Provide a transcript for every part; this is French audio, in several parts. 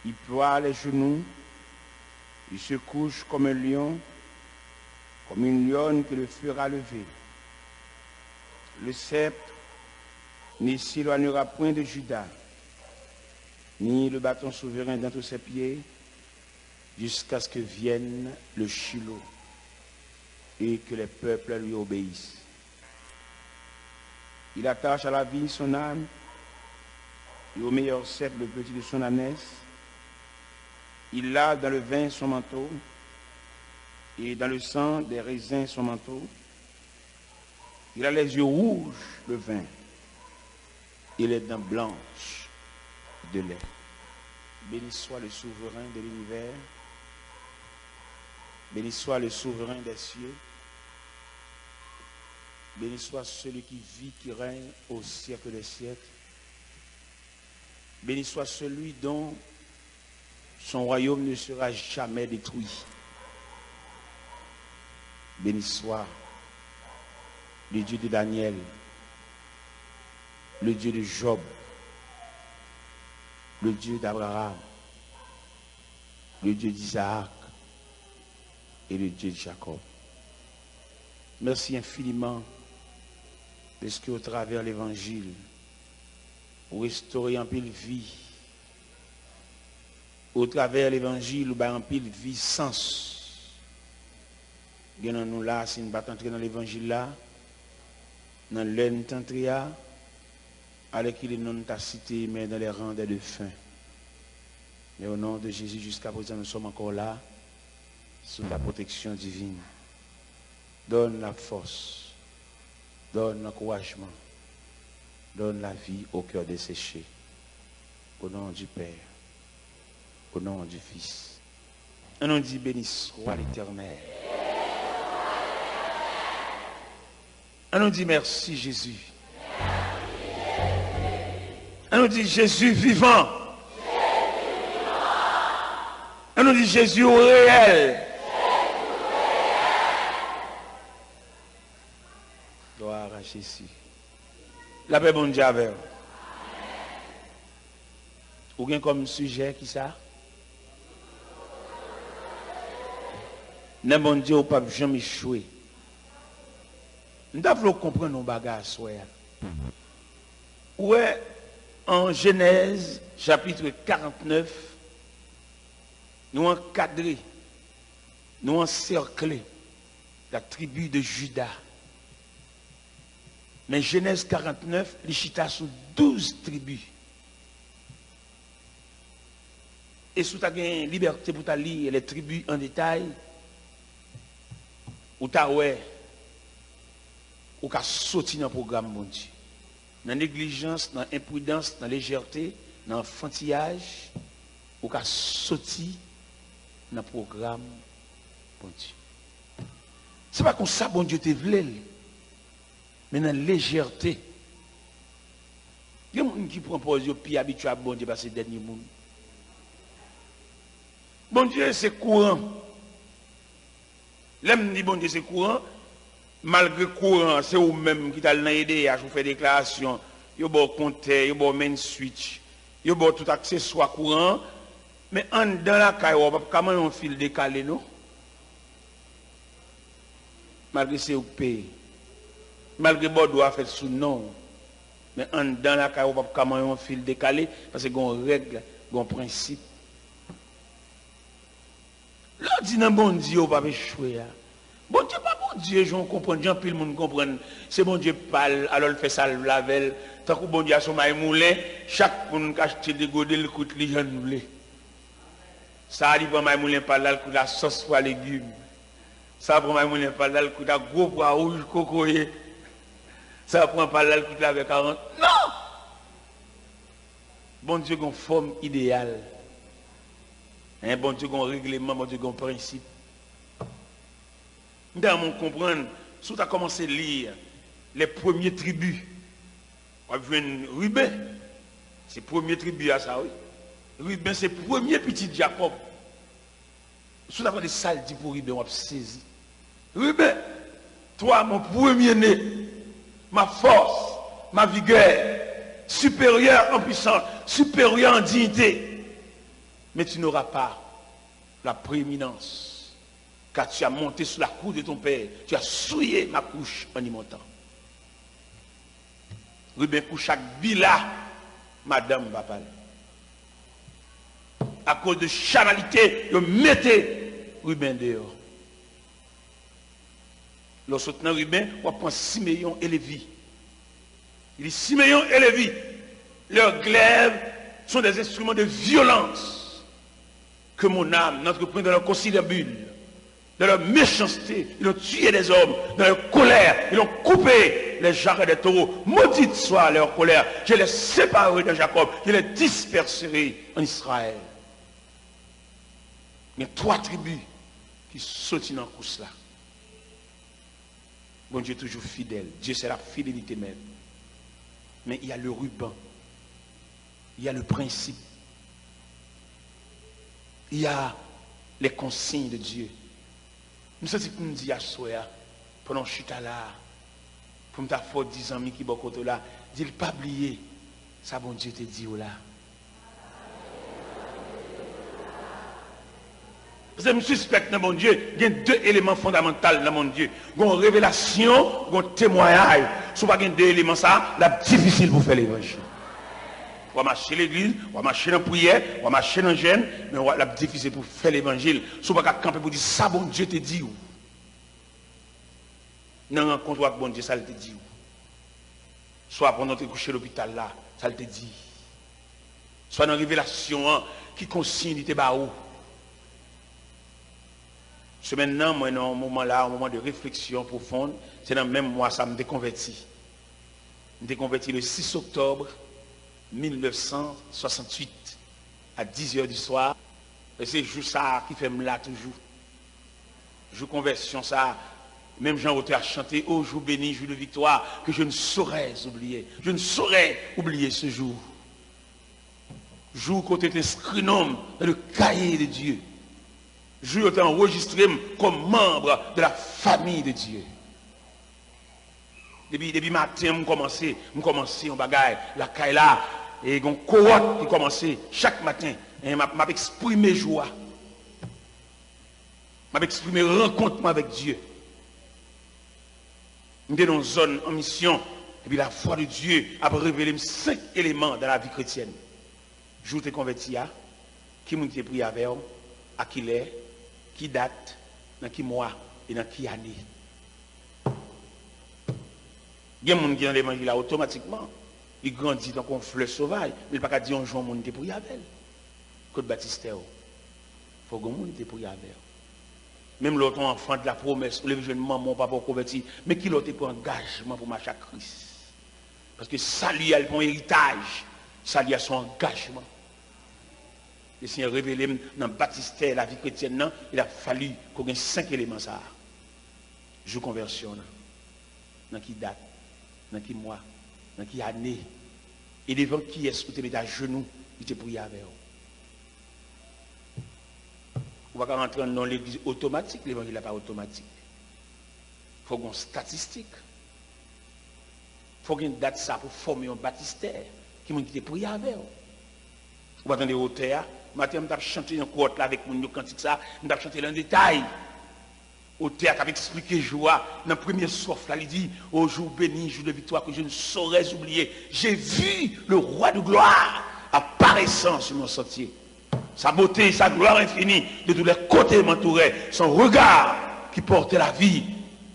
Il ploie les genoux, il se couche comme un lion, comme une lionne que le fera lever. Le sceptre ne s'éloignera point de Juda, ni le bâton souverain d'entre ses pieds, jusqu'à ce que vienne le Shiloh et que les peuples lui obéissent. Il attache à la vie son âme et au meilleur cep le petit de son ânesse. Il lave dans le vin son manteau et dans le sang des raisins son manteau. Il a les yeux rouges, le vin, et les dents blanches de lait. Béni soit le souverain de l'univers. Béni soit le souverain des cieux. Béni soit celui qui vit, qui règne au siècle des siècles. Béni soit celui dont son royaume ne sera jamais détruit. Béni soit le Dieu de Daniel, le Dieu de Job, le Dieu d'Abraham, le Dieu d'Isaac et le Dieu de Jacob. Merci infiniment parce qu'au travers de l'évangile, vous restaurez en pile vie. Au travers de l'évangile, vous en pile vie sens. Bien nous là, si nous ne pas entrer dans l'évangile là, dans l'ententria, avec qui les noms t'a cité, mais dans les rangs de faim. Mais au nom de Jésus, jusqu'à présent, nous sommes encore là, sous la protection divine. Donne la force, donne l'encouragement, donne la vie au cœur desséché. Au nom du Père, au nom du Fils. Et on dit béni soit l'Éternel. Et on dit merci Jésus. Et on dit Jésus vivant. Et on dit Jésus au réel. Gloire à Jésus. La paix bon Dieu avec vous. Ou bien comme sujet qui ça? Ne bon Dieu ou pas jamais échoué. Nous devons comprendre nos bagages. Ouais, en Genèse, chapitre 49, nous encadrons, nous encerclons la tribu de Juda. Mais Genèse 49, les chita sous 12 tribus. Et si tu as une liberté pour lire les tribus en détail, ou tu as ou qu'à sortir dans le programme, mon Dieu. Dans la négligence, dans l'imprudence, dans la légèreté, dans l'enfantillage, ou qu'à sortir dans le programme, mon Dieu. Ce n'est pas comme ça, bon Dieu, te voulait, mais dans la légèreté. Il y a des gens qui proposent, puis habitués à bon Dieu, parce que c'est le dernier monde. Bon Dieu, c'est courant. L'homme dit bon Dieu, c'est courant. Malgré courant, c'est vous-même qui t'a aidé à faire des déclarations. Vous avez compter, vous avez main switch, vous avez tout accessoire courant. Mais dans la caille, vous n'avez pas comment un fil décalé, non? Malgré c'est vous payez. Malgré que vous doit faire sous non. Mais dans la caille, vous n'avez pas comment un fil décalé parce que vous avez une règle, vous avez un principe. Là, dit non, bon Dieu, vous n'avez pas échoué. Bon Dieu, pas bon Dieu, je comprends, Jean pile monde comprend. C'est bon Dieu parle, alors il fait ça la veille. Tant que bon Dieu a son maille moulin, chaque monde qui achète des godets, le coûte les jeunes moulés. Ça arrive à maille moulin par là, le coûte la sauce pour légumes. Ça prend maille moulin par là, le coûte la gros pois rouge, cocoyer. Ça prend par là, le coûte avec 40. Non! Bon Dieu, a une forme idéale. Hein, bon Dieu, a un règlement, bon Dieu, a un principe. Dans mon comprendre, si tu as commencé à lire les premières tribus, on va voir Ruben, c'est le premier tribu à ça, oui. Ruben, c'est le premier petit Jacob. Si tu as des salles pour Ruben, on va saisir. Ruben, toi, mon premier-né, ma force, ma vigueur, supérieure en puissance, supérieure en dignité. mais tu n'auras pas la prééminence, car tu as monté sur la cour de ton père, tu as souillé ma couche en y montant. Ruben couche chaque villa, madame va parler. À cause de charnalité, vous mettez Ruben dehors. Lorsque vous Ruben, on prend Siméon et Lévi. Il dit Siméon et Lévi, leurs glaives sont des instruments de violence que mon âme n'entreprend dans leur conciliabule, dans leur méchanceté. Ils ont tué des hommes, dans leur colère, ils ont coupé les jarrets des taureaux. Maudite soit leur colère. Je les séparerai de Jacob, je les disperserai en Israël. Il y a 3 tribus qui sautent dans la course là. Bon Dieu est toujours fidèle. Dieu c'est la fidélité même. Mais il y a le ruban. Il y a le principe. Il y a les consignes de Dieu. Nous sommes pour nous dire à soi, pendant que je suis là, pour me faire 10 amis qui sont côté là, dis pas oublier, ça bon Dieu te dit là. Parce que je suspecte dans mon Dieu, il y a 2 éléments fondamentaux dans mon Dieu. Il y a une révélation, il y a un témoignage. Si vous n'avez pas 2 éléments, c'est difficile pour faire l'évangile. On va marcher l'église, on va marcher dans la prière, on va marcher dans le jeûne, mais c'est difficile pour faire l'évangile. Si vous n'avez pas camper pour dire, ça bon Dieu te dit. Dans un rencontre avec bon Dieu, ça te dit. Soit pendant que tu es couché à l'hôpital là, ça te dit. Soit dans la révélation qui consigne tes barreaux. C'est maintenant, moi, dans un moment là, un moment de réflexion profonde, c'est dans le même mois, ça me déconvertit. Je me déconvertis le 6 octobre 1968, à 10h du soir. Et c'est juste ça qui fait me là toujours. Je conversion ça, même Jean Auteur a chanté, ô jour béni, jour de victoire, que je ne saurais oublier. Je ne saurais oublier ce jour. Jour quand tu es inscrit dans le cahier de Dieu. Je suis enregistré comme membre de la famille de Dieu. Depuis matin, je commençais en bagaille, la caille là, et une cohorte qui commençait chaque matin. Et m'a exprimé joie. M'a exprimé rencontre avec Dieu. Nous sommes dans une zone en mission, et puis la foi de Dieu a révélé 5 éléments dans la vie chrétienne. Je t'ai converti à, qui m'a prié avec, à qui l'est, qui date, dans qui mois et dans qui année. Il y a des gens qui dans l'évangile automatiquement, ils grandissent dans un fleur sauvage, mais il n'y a pas qu'à dire un jour monde te prié avec. Côte Baptiste, il faut que monde te prié avec. Même l'autre enfant de la promesse, le jeune maman, papa converti, mais qui l'autre pour engagement pour marcher à Christ. Parce que ça lui a un héritage, ça lui a son engagement. Le Seigneur révélé dans le baptistère, la vie chrétienne, il a fallu qu'on ait 5 éléments. Ça. Je conversion, dans qui date, dans qui mois, dans qui année, et devant qui est-ce que tu es à genoux, il te prié avec eux. On va pas rentrer dans l'église automatique, l'évangile n'est pas automatique. Il faut qu'on statistique. Il faut qu'on date ça pour former un baptistère qui m'a dit prier avec eux. On va attendre au théâtre. Matin, je vais chanter une cohorte avec mon cantique ça, je vais chanter en détail. Au théâtre, avec expliqué joie, dans le premier souffle, là, il dit, au jour béni, jour de victoire, que je ne saurais oublier. J'ai vu le roi de gloire apparaissant sur mon sentier. Sa beauté, sa gloire infinie, de tous les côtés m'entourait. Son regard qui portait la vie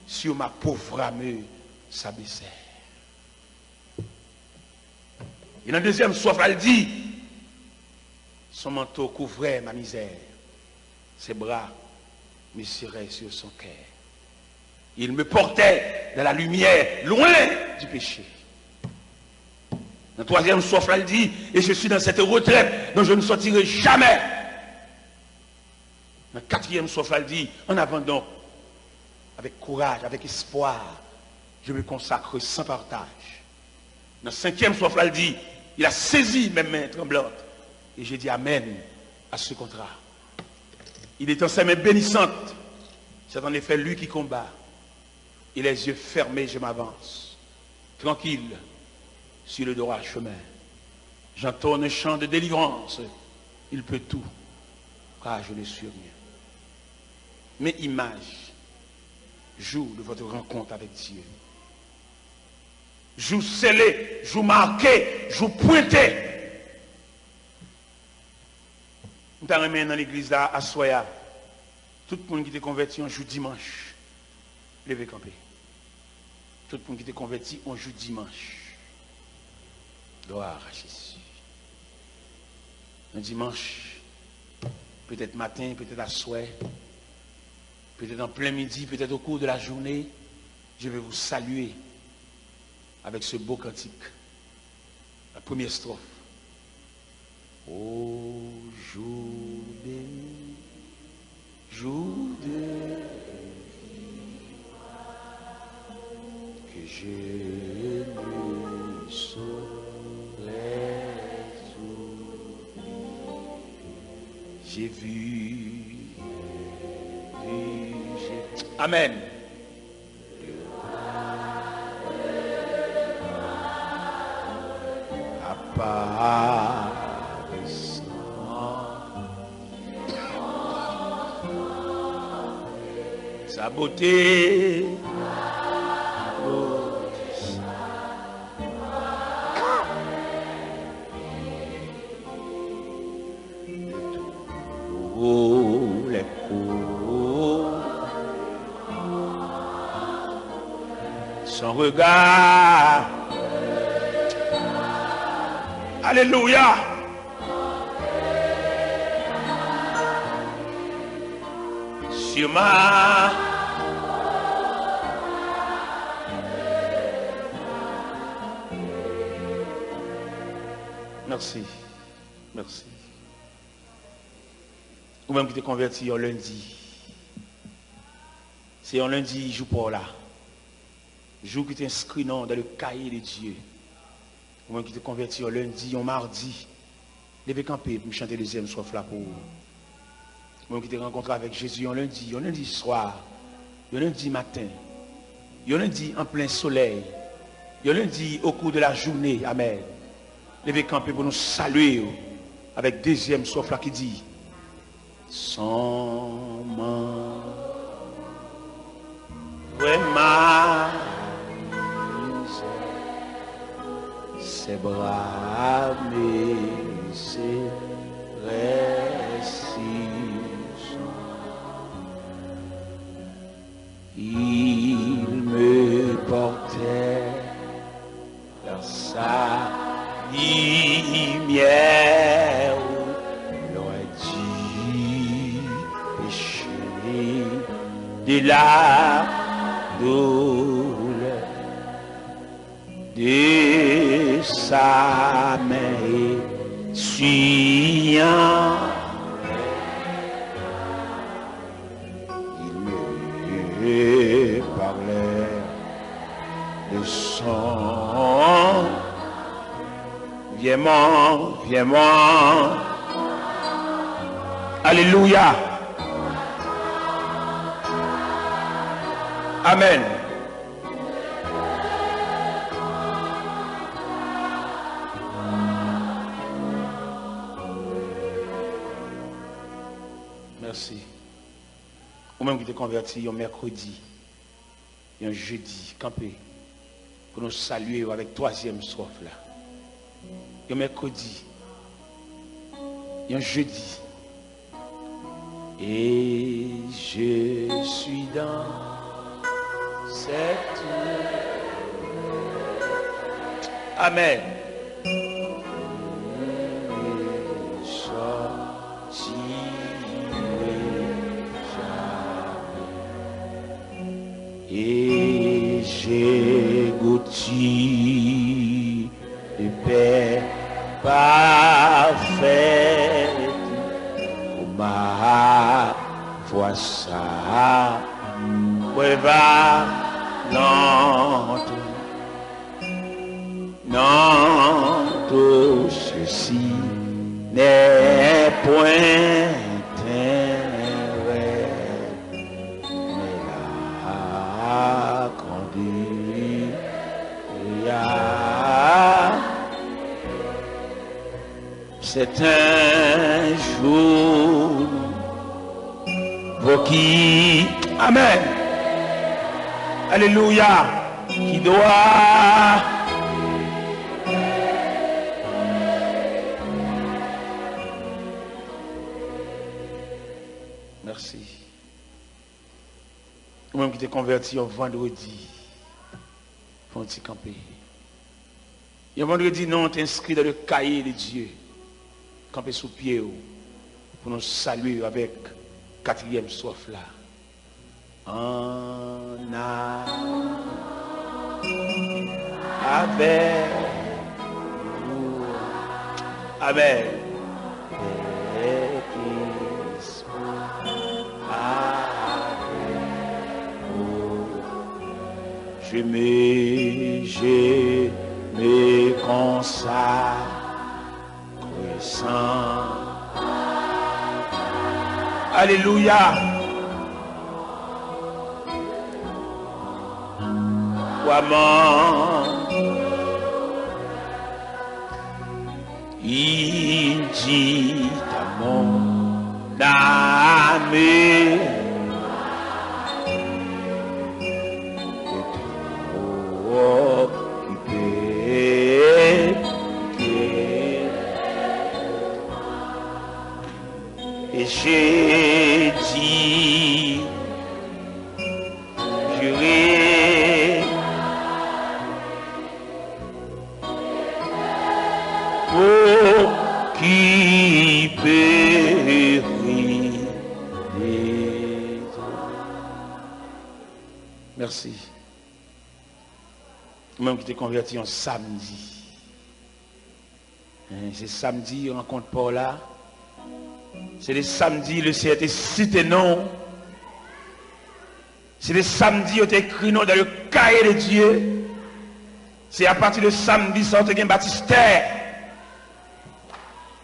sur ma pauvre âme s'abaissait. Et dans le deuxième souffle, elle dit, son manteau couvrait ma misère. Ses bras me serraient sur son cœur. Il me portait dans la lumière, loin du péché. Dans le troisième souffle, elle dit, et je suis dans cette retraite dont je ne sortirai jamais. Dans le quatrième souffle, elle dit, en avant donc, avec courage, avec espoir, je me consacre sans partage. Dans le cinquième souffle, elle dit, il a saisi mes mains tremblantes. Et j'ai dit amen à ce contrat. Il est en ses mains bénissantes. C'est en effet lui qui combat. Et les yeux fermés, je m'avance. Tranquille, sur le droit chemin. J'entends un chant de délivrance. Il peut tout car je le suis mieux. Mes images, jour de votre rencontre avec Dieu. Jour scellé, jour marqué, jour pointé. Nous avons dans l'église là, à Soya. Tout le monde qui est converti un jour dimanche, levez camper. Tout le monde qui est converti un jour dimanche. Gloire à Jésus. Un dimanche, peut-être matin, peut-être à soir, peut-être en plein midi, peut-être au cours de la journée, je vais vous saluer avec ce beau cantique. La première strophe. Ô jour béni, jour de que je ne saurais oublier. J'ai vu, j'ai... Amen. Sa beauté, les cours, son regard, alléluia. Sur ma merci, merci. Ou même qui t'es converti en lundi. C'est un lundi, jour pour là. Jour qui t'inscrit dans le cahier de Dieu. Ou même qui t'es converti en lundi, en mardi. Levez camper pour me chanter le deuxième soif là pour vous. Ou même qui t'es rencontré avec Jésus en lundi soir, un lundi matin, un lundi en plein soleil, un lundi au cours de la journée. Amen. Levez camper pour nous saluer avec deuxième soif là qui dit sans main vraiment ses bras mais ses récits il me portait dans sa lumière, loin du péché, de la douleur, de sa main essuyant. Il me parlait de son viens-moi. Alléluia. Amen. Merci. Ou même qui t'es converti un mercredi et un jeudi, campé, pour nous saluer avec troisième soif là. Un mercredi, un jeudi, et je suis dans cette... Amen. Et j'ai goûté de paix parfaite, ma voix ça, va non, tout ceci n'est point vrai, mais la conduite. C'est un jour pour qui, amen, alléluia, qui doit, merci. Moi-même qui t'ai converti au vendredi, pour t'y camper. Et vendredi, non, t'es inscrit dans le cahier de Dieu, camper sous pied, pour nous saluer avec quatrième strophe là. En a avec nous. Amen. Je me consacre sans. Alléluia. Il dit à mon âme et j'ai dit j'irai pour qui périt les eaux. Merci. Même qui t'es converti en samedi. C'est samedi, rencontre Paul là. C'est les samedis, le Seigneur t'a cité non. C'est les samedis où tu écrit non dans le cahier de Dieu. C'est à partir de samedi, ça tu as un baptistère.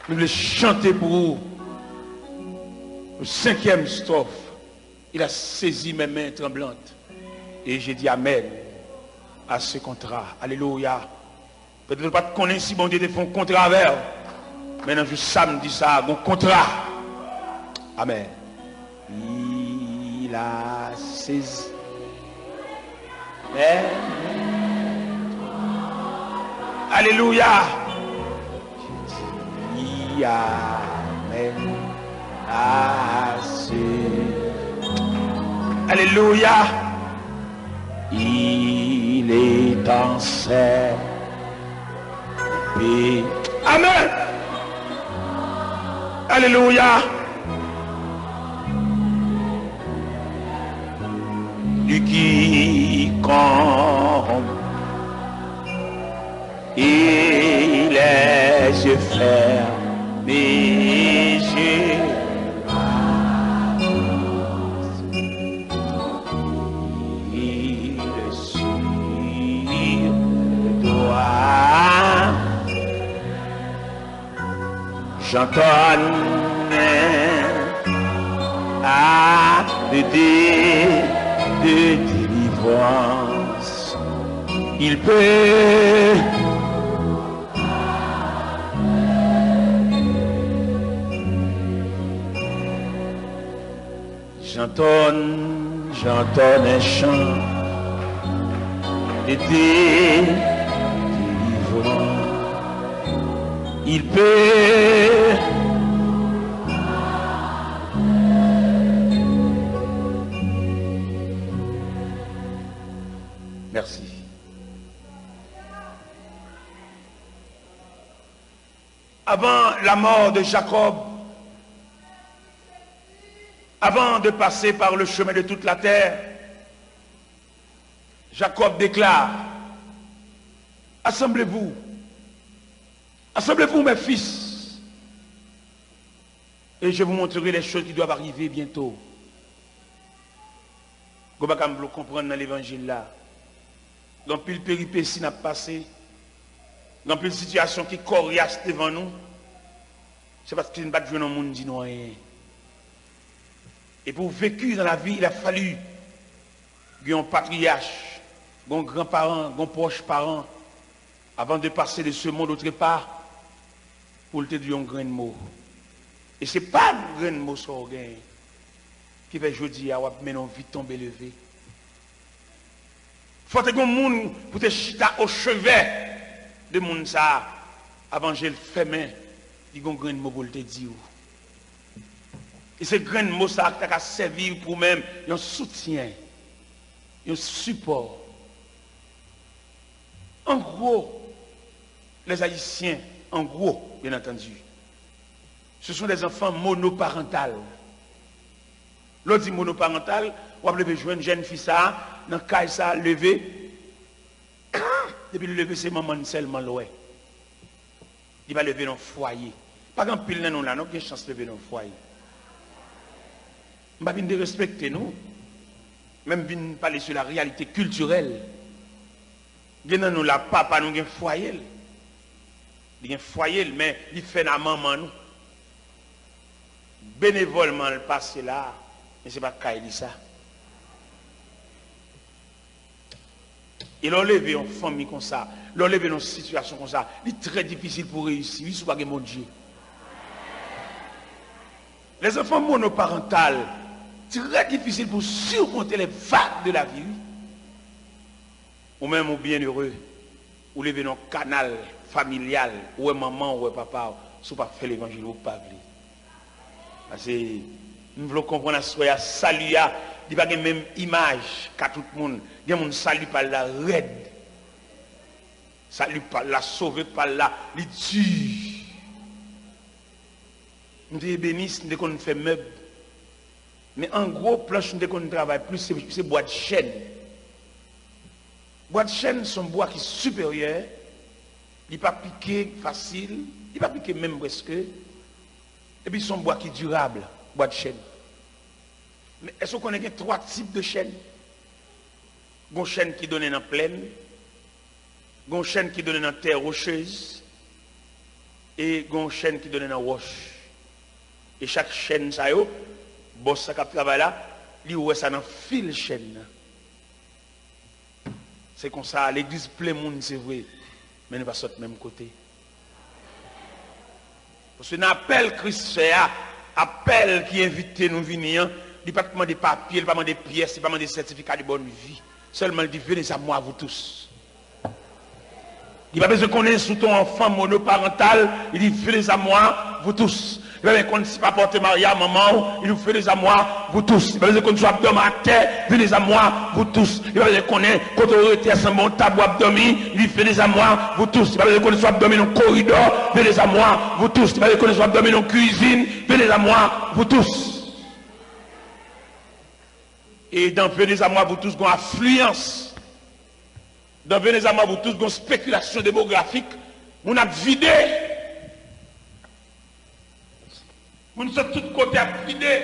Nous voulons chanter pour vous. Le 5e strophe. Il a saisi mes mains tremblantes. Et j'ai dit Amen à ce contrat. Alléluia. Peut-être pas te connaître si bon Dieu te fait un contrat avec. Maintenant, je samedi, ça, mon contrat. Amen. Il a saisi. Alléluia. Je dis Amen à ce. Alléluia. Il est en serre. Amen. Alléluia. Du quiconque et les yeux fermés, il sur toi. J'entends à de délivrance. Il peut j'entends un chant de délivrance. Il peut merci. Avant la mort de Jacob, avant de passer par le chemin de toute la terre, Jacob déclare, assemblez-vous, assemblez-vous mes fils, et je vous montrerai les choses qui doivent arriver bientôt. Vous pouvez comprendre dans l'évangile là. Dans pile péripéties n'a passé, dans pile situation qui coriace devant nous, c'est parce que nous ne battons pas dans le monde dit non rien. Et pour vécu dans la vie, il a fallu qu'il y ait un patriarche, un grand-parent, un proche parent, avant de passer de ce monde autre part, pour te dire un grain de mot. Et ce n'est pas un grain de mot sur gain. qui fait jeudi à mais non vite tomber levé. Faut que un monde pour te chita au chevet de monde ça avant j'ai le fait main, il y a un grand mot pour te dire. Et ce grand mot ça qui a servi pour même un soutien, un support. En gros, les Haïtiens, en gros, bien entendu, ce sont des enfants monoparentaux. L'autre dit monoparental, on va lever une jeune fille ça, dans le cas ça, lever. Depuis le lever, c'est maman seulement loin. Il va lever dans le foyer. Pas grand pile dans nous là, non, il y a une chance de lever dans le foyer. Je ne vais pas venir respecter nous. Même venir parler sur la réalité culturelle. Il y a nous là, papa, nous avons un foyer. Il y a un foyer, mais il fait la maman nous. Bénévolement, le passé là. Mais ce n'est pas Kaili ça. Et l'enlever en famille comme ça, l'enlever dans une situation comme ça, c'est très difficile pour réussir. Il ne pas mon Dieu. Les enfants monoparentales, c'est très difficile pour surmonter les vagues de la vie. Ou même au bienheureux, ou lever dans un canal familial, ou maman, ou papa, si vous ne faites pas l'évangile, vous ne pas. Parce que nous voulons comprendre à salut, il n'y a pas la même image qu'à tout le monde. Il y a un salut par la raide. Salut par la sauvé par la dur. Nous sommes bénis, nous sommes fait meubles. Mais en gros, planche, nous sommes travail plus, c'est bois de chêne. Bois de chêne sont bois qui sont supérieurs. Il n'est pas piqué facile. Il n'est pas piqué même presque. Et puis, son bois qui est durable, bois de chêne. Mais est-ce qu'on connaît trois types de chêne? Une chêne qui donne dans la plaine, une chêne qui donne dans la terre rocheuse, et une chêne qui donne dans la roche. Et chaque chêne, ça y est, boss ça qui travaille là, il y a ça dans fil chêne. C'est comme ça, l'église plein monde, c'est vrai, mais nous ne pas sortir même côté. Parce que l'appel Christ fait, appel qui invite nous venir, il ne pas demander des papiers, il ne pas demander des pièces, il ne pas demander des certificats de bonne vie. Seulement il dit, venez à moi, vous tous. Il n'a pas besoin de connaître sous ton enfant monoparental, il dit, venez à moi, vous tous. Il n'a pas besoin de ne pas porter Maria, maman, il dit, venez à moi, vous tous. Il n'a pas besoin de soit abdomen à terre, venez à moi, vous tous. Il n'a pas besoin de connaître quand on était à mon tabou abdomen, il dit, venez à moi, vous tous. Il n'a pas besoin de connaître soit abdomen dans le corridor, venez à moi, vous tous. Il n'a pas besoin de connaître soit abdomen dans la cuisine, venez à moi, vous tous. Et dans venez à moi, vous tous, une affluence. Dans venez à moi, vous tous, une spéculation démographique. On a vidé. On sommes tous côtés à vider.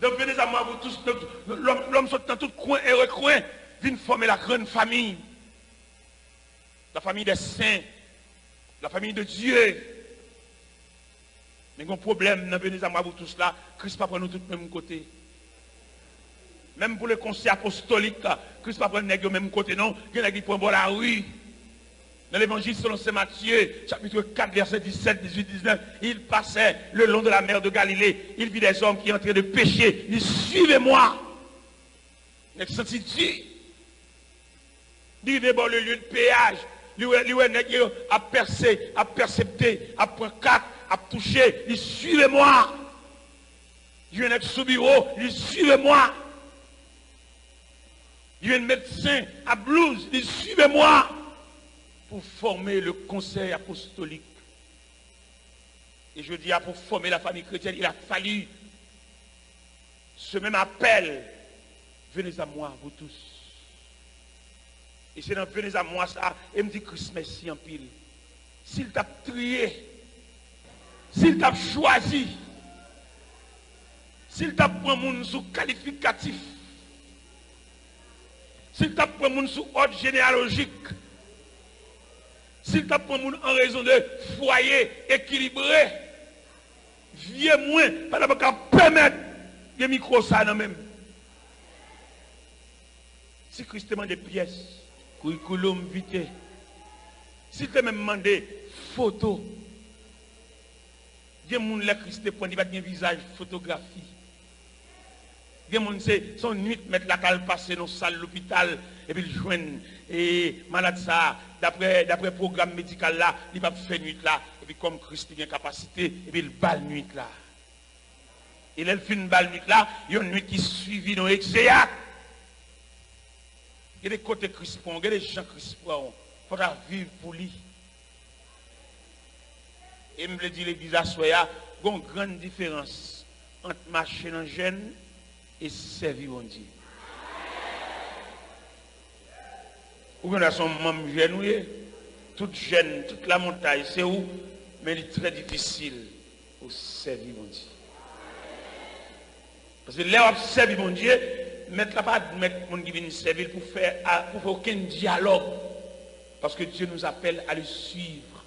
Dans venez à moi, vous tous, l'homme sont dans tout coin et recoin, vient former la grande famille. La famille des saints. La famille de Dieu. Mais un problème, dans venez à moi, vous tous là, Christ pas prend nous tous du même côté. Même pour le conseil apostolique, Christ ne prend pas le même côté, non. Il y en a qui prennent la rue. Dans l'évangile selon Saint Matthieu, chapitre 4, verset 17, 18, 19, il passait le long de la mer de Galilée. Il vit des hommes qui entraient de pécher. Il dit, suivez-moi. Il senti Dieu. Il déborde le lieu de péage. Il a percé, a percepté, a pris 4, a touché. Il dit, suivez-moi. Il y a un sous bureau. Il dit, suivez-moi. Il y a un médecin à blouse, il dit, suivez-moi pour former le conseil apostolique. Et je dis, pour former la famille chrétienne, il a fallu ce même appel. Venez à moi, vous tous. Et c'est dans venez à moi ça, et me dit Christ merci en pile. S'il t'a trié, s'il t'a choisi, s'il t'a pris mon sous qualificatif, s'il t'a pris mon sous ordre généalogique, s'il t'a pris mon en raison de foyer équilibré, viens moins, pas d'abord qu'à permettre de micro ça non même. Si Christ te demande des pièces, curriculum vitae, s'il te même demandé photo, il y a des gens qui Christ te prend, il va un visage photographie. c'est son nuit mettre la cale passer dans la salle de l'hôpital et puis il joigne et malade ça d'après programme médical là, il va faire nuit là et puis comme Christ a une capacité et puis il bat nuit là. Et il fait une balle nuit là, il y a une nuit qui suivit dans l'exéat. Il y a des côtés crispons, il y a des gens crispons. Il faut vivre pour lui. Et je me dis l'église à Soya, il y a une grande différence entre marcher dans le jeûne et servir mon Dieu. Ou bien son membre jeune, toute jeune, toute la montagne, c'est où? Mais il est très difficile pour servir mon Dieu. Parce que là, on servi mon Dieu, mettre la pas mettre mon qui vient servir pour faire aucun dialogue. Parce que Dieu nous appelle à le suivre.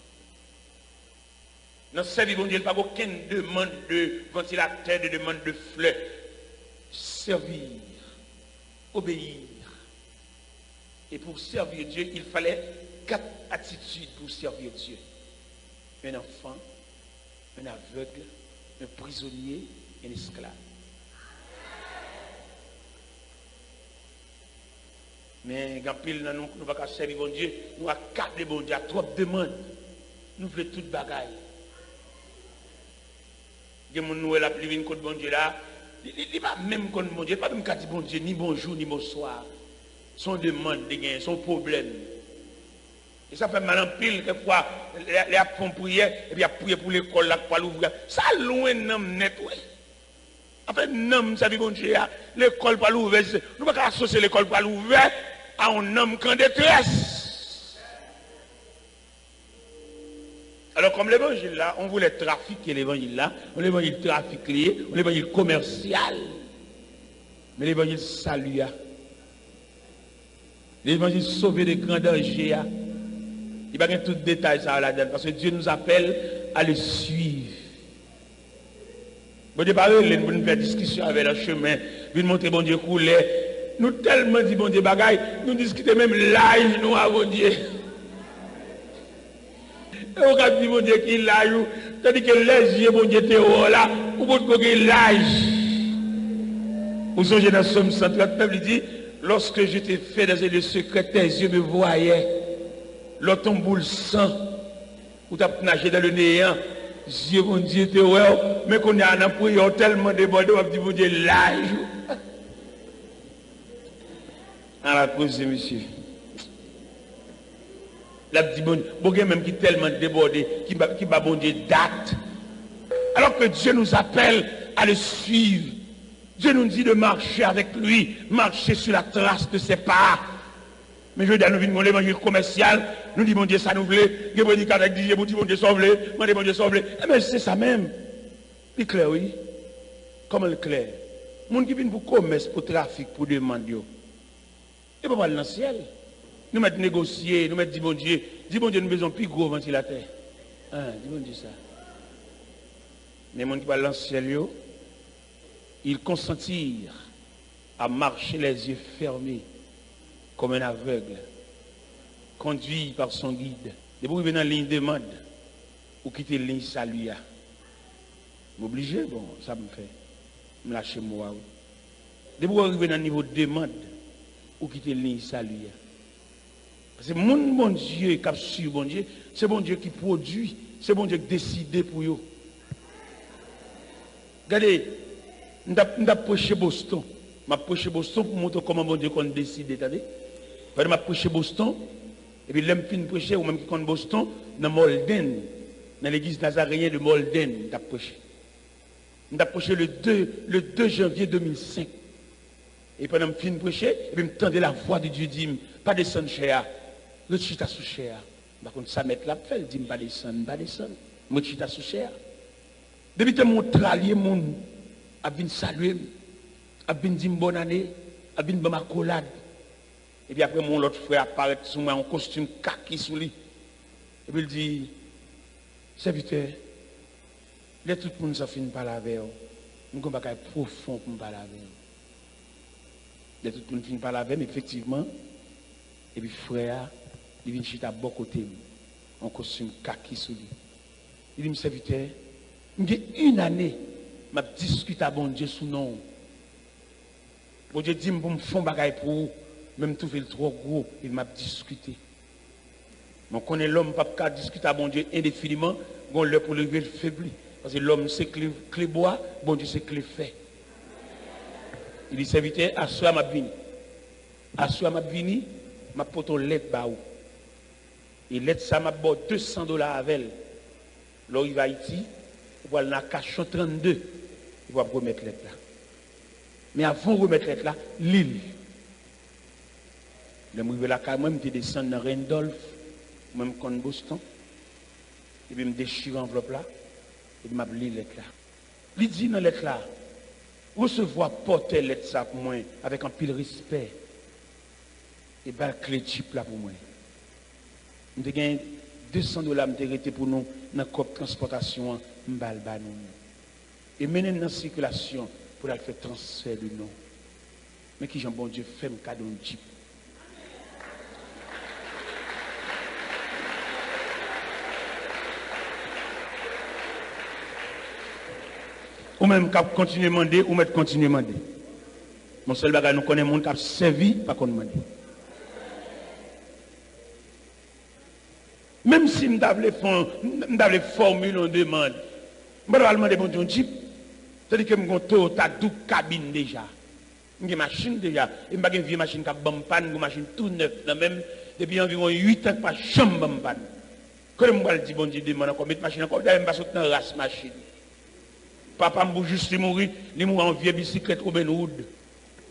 Dans ce service, mon Dieu, il n'y a pas aucune demande de ventilateur, de demande de fleurs. Servir, obéir. Et pour servir Dieu, il fallait 4 attitudes pour servir Dieu. Un enfant, un aveugle, un prisonnier et un esclave. Mais quand nous ne pouvons pas servir bon Dieu, nous avons 4 bon Dieu, trop de demandes. Nous voulons toutes bagailles. Il y a des gens qui ont plus contre bon Dieu là. Il n'est pas même contre bon Dieu, il n'est pas même dire bon Dieu, ni bonjour, ni bonsoir. Son demande, son problème. Et ça fait mal en pile, quelquefois, les font prière, et puis ils prié pour l'école là, pour l'ouvrir. Ça loin d'un net, oui. En fait, non, ça dit bon Dieu, l'école pour l'ouvrir. Nous ne pouvons pas associer l'école pour l'ouvrir à un homme qui est en détresse. Alors, comme l'évangile là, on voulait trafiquer l'évangile là, on l'évangile trafiqué, on l'évangile commercial. Mais l'évangile salut, l'évangile sauvé de grands dangers. Il n'y a pas tout détail ça là-dedans, parce que Dieu nous appelle à le suivre. Bon Dieu, nous faire discussion avec le chemin, nous montrer bon Dieu couler. Nous tellement dit bon Dieu bagaille, nous discutons même l'âge nous à bon Dieu. Et on a dit bon Dieu qui l'âge, c'est-à-dire que les yeux bon Dieu théo là, ou bon Dieu l'âge. Vous songez dans Somme 139, il dit, lorsque je t'ai fait dans les secrets, tes yeux me voyaient. L'autre ton boule sang, ou t'as nagé dans le néant. Dieu, mon Dieu, t'es ouais, mais qu'on a un prière tellement débordé, on dit, mon Dieu, l'âge. À la cause, monsieur. La dit, bon Dieu, même qui est tellement débordé, qui va, bon Dieu, date. Alors que Dieu nous appelle à le suivre. Dieu nous dit de marcher avec lui, marcher sur la trace de ses pas. Mais je dis à nous venir l'évangile commercial, nous disons, mon Dieu, ça nous voulait, nous disons, mon Dieu, sauve-le, mon Dieu, sauve-le. Mais c'est ça même. C'est clair, oui. Comment le clair? Les gens qui viennent pour commerce, pour trafic, pour demander. Et pas aller dans le ciel. Nous mettons négocier, nous mettons dire, bon Dieu, nous besoin plus gros ventilateur. Dis bon Dieu ça. Mais les gens qui vont dans le ciel, ils consentirent à marcher les yeux fermés comme un aveugle, conduit par son guide. Et pour arriver dans la ligne de demande, ou quitter la ligne salut. M'obliger, bon, ça me fait. Me lâcher moi. Et pour arriver dans le niveau de demande, ou quitter la ligne salut. Parce que mon bon Dieu qui a su bon Dieu, c'est bon Dieu qui produit, c'est bon Dieu qui décide pour eux. Regardez, nous avons prêché Boston. Je vais prêcher Boston pour montrer comment bon Dieu qu'on décide. Je vais prêcher Boston, et puis l'homme fin prêcher, ou même qui compte Boston, dans Molden, dans l'église nazaréenne de Molden, je vais prêcher. Je vais prêcher le 2 janvier 2005. Et pendant que je finis de prêcher, et puis je tendais la voix de Dieu, dit, pas descendre cher, le chita sous cher. Par contre, ça met la fait, il dit, pas descendre, je chita sous cher. Depuis que mon tralier, mon a bien salué, a bien dit bonne année, a bien ma collade. Et puis après, mon autre frère apparaît sous moi en costume kaki sous lui. Et puis il dit, serviteur, là tout le monde s'en finit par la veille. Nous avons un bagage profond pour nous parler avec. Là tout le monde finit par la veille, mais effectivement, et puis frère, il vient chiter à bon côté, en costume kaki sous lui. Il dit, serviteur, il y a une année, je discute à bon Dieu sous nom. Bon Dieu dit pour me faire bagaille pour vous, même tout fait trop gros, il m'a discuté. On connaît l'homme pas discuter à bon Dieu indéfiniment, on le pour lever le faibli. Parce que l'homme c'est clé bois, bon Dieu c'est clé fait. Il dit serviteur, à soi m'a vini. À soi m'a vini, m'a poto lettre ba ou. Et lettre ça m'a bon $200 avec elle. Là il va à Haïti, il va dans Cachon 32, il va remettre lettre là. Mais avant de remettre lettre là, l'île. Le m'arrive là quand même, je descends dans Randolph, même con Boston. Et puis je me déchire l'enveloppe là, et je m'appelle lettre là. Il dit dans lettre là, recevoir porter lettre ça pour moi avec un pile respect. Et bien clé chip là pour moi. Je gagne $200 pour nous dans la COP transportation m'bal ba nous. Et mener dans la circulation pour faire transfert de nous. Mais qui j'en bon Dieu fait un cadeau de jeep. Ou même cap continuer à demander, ou mettre continuer à demander. Mon seul bagage nous connaît monde qui a servi pas qu'on demande. Même si nous avons formule on demande, je vais demander bon Dieu un jeep. C'est-à-dire que je suis Toyota 12 cabines déjà. J'ai une machine déjà. Et je suis une vieille machine qui a une panne, une machine tout neuf. Même depuis environ 8 ans, pas de chambre de panne. Quand je me dis, bon Dieu, demande encore, mettre machine encore, je ne vais pas sortir dans la race machine. Papa m'a juste mourir, il m'a en vieille bicyclette Robin Hood.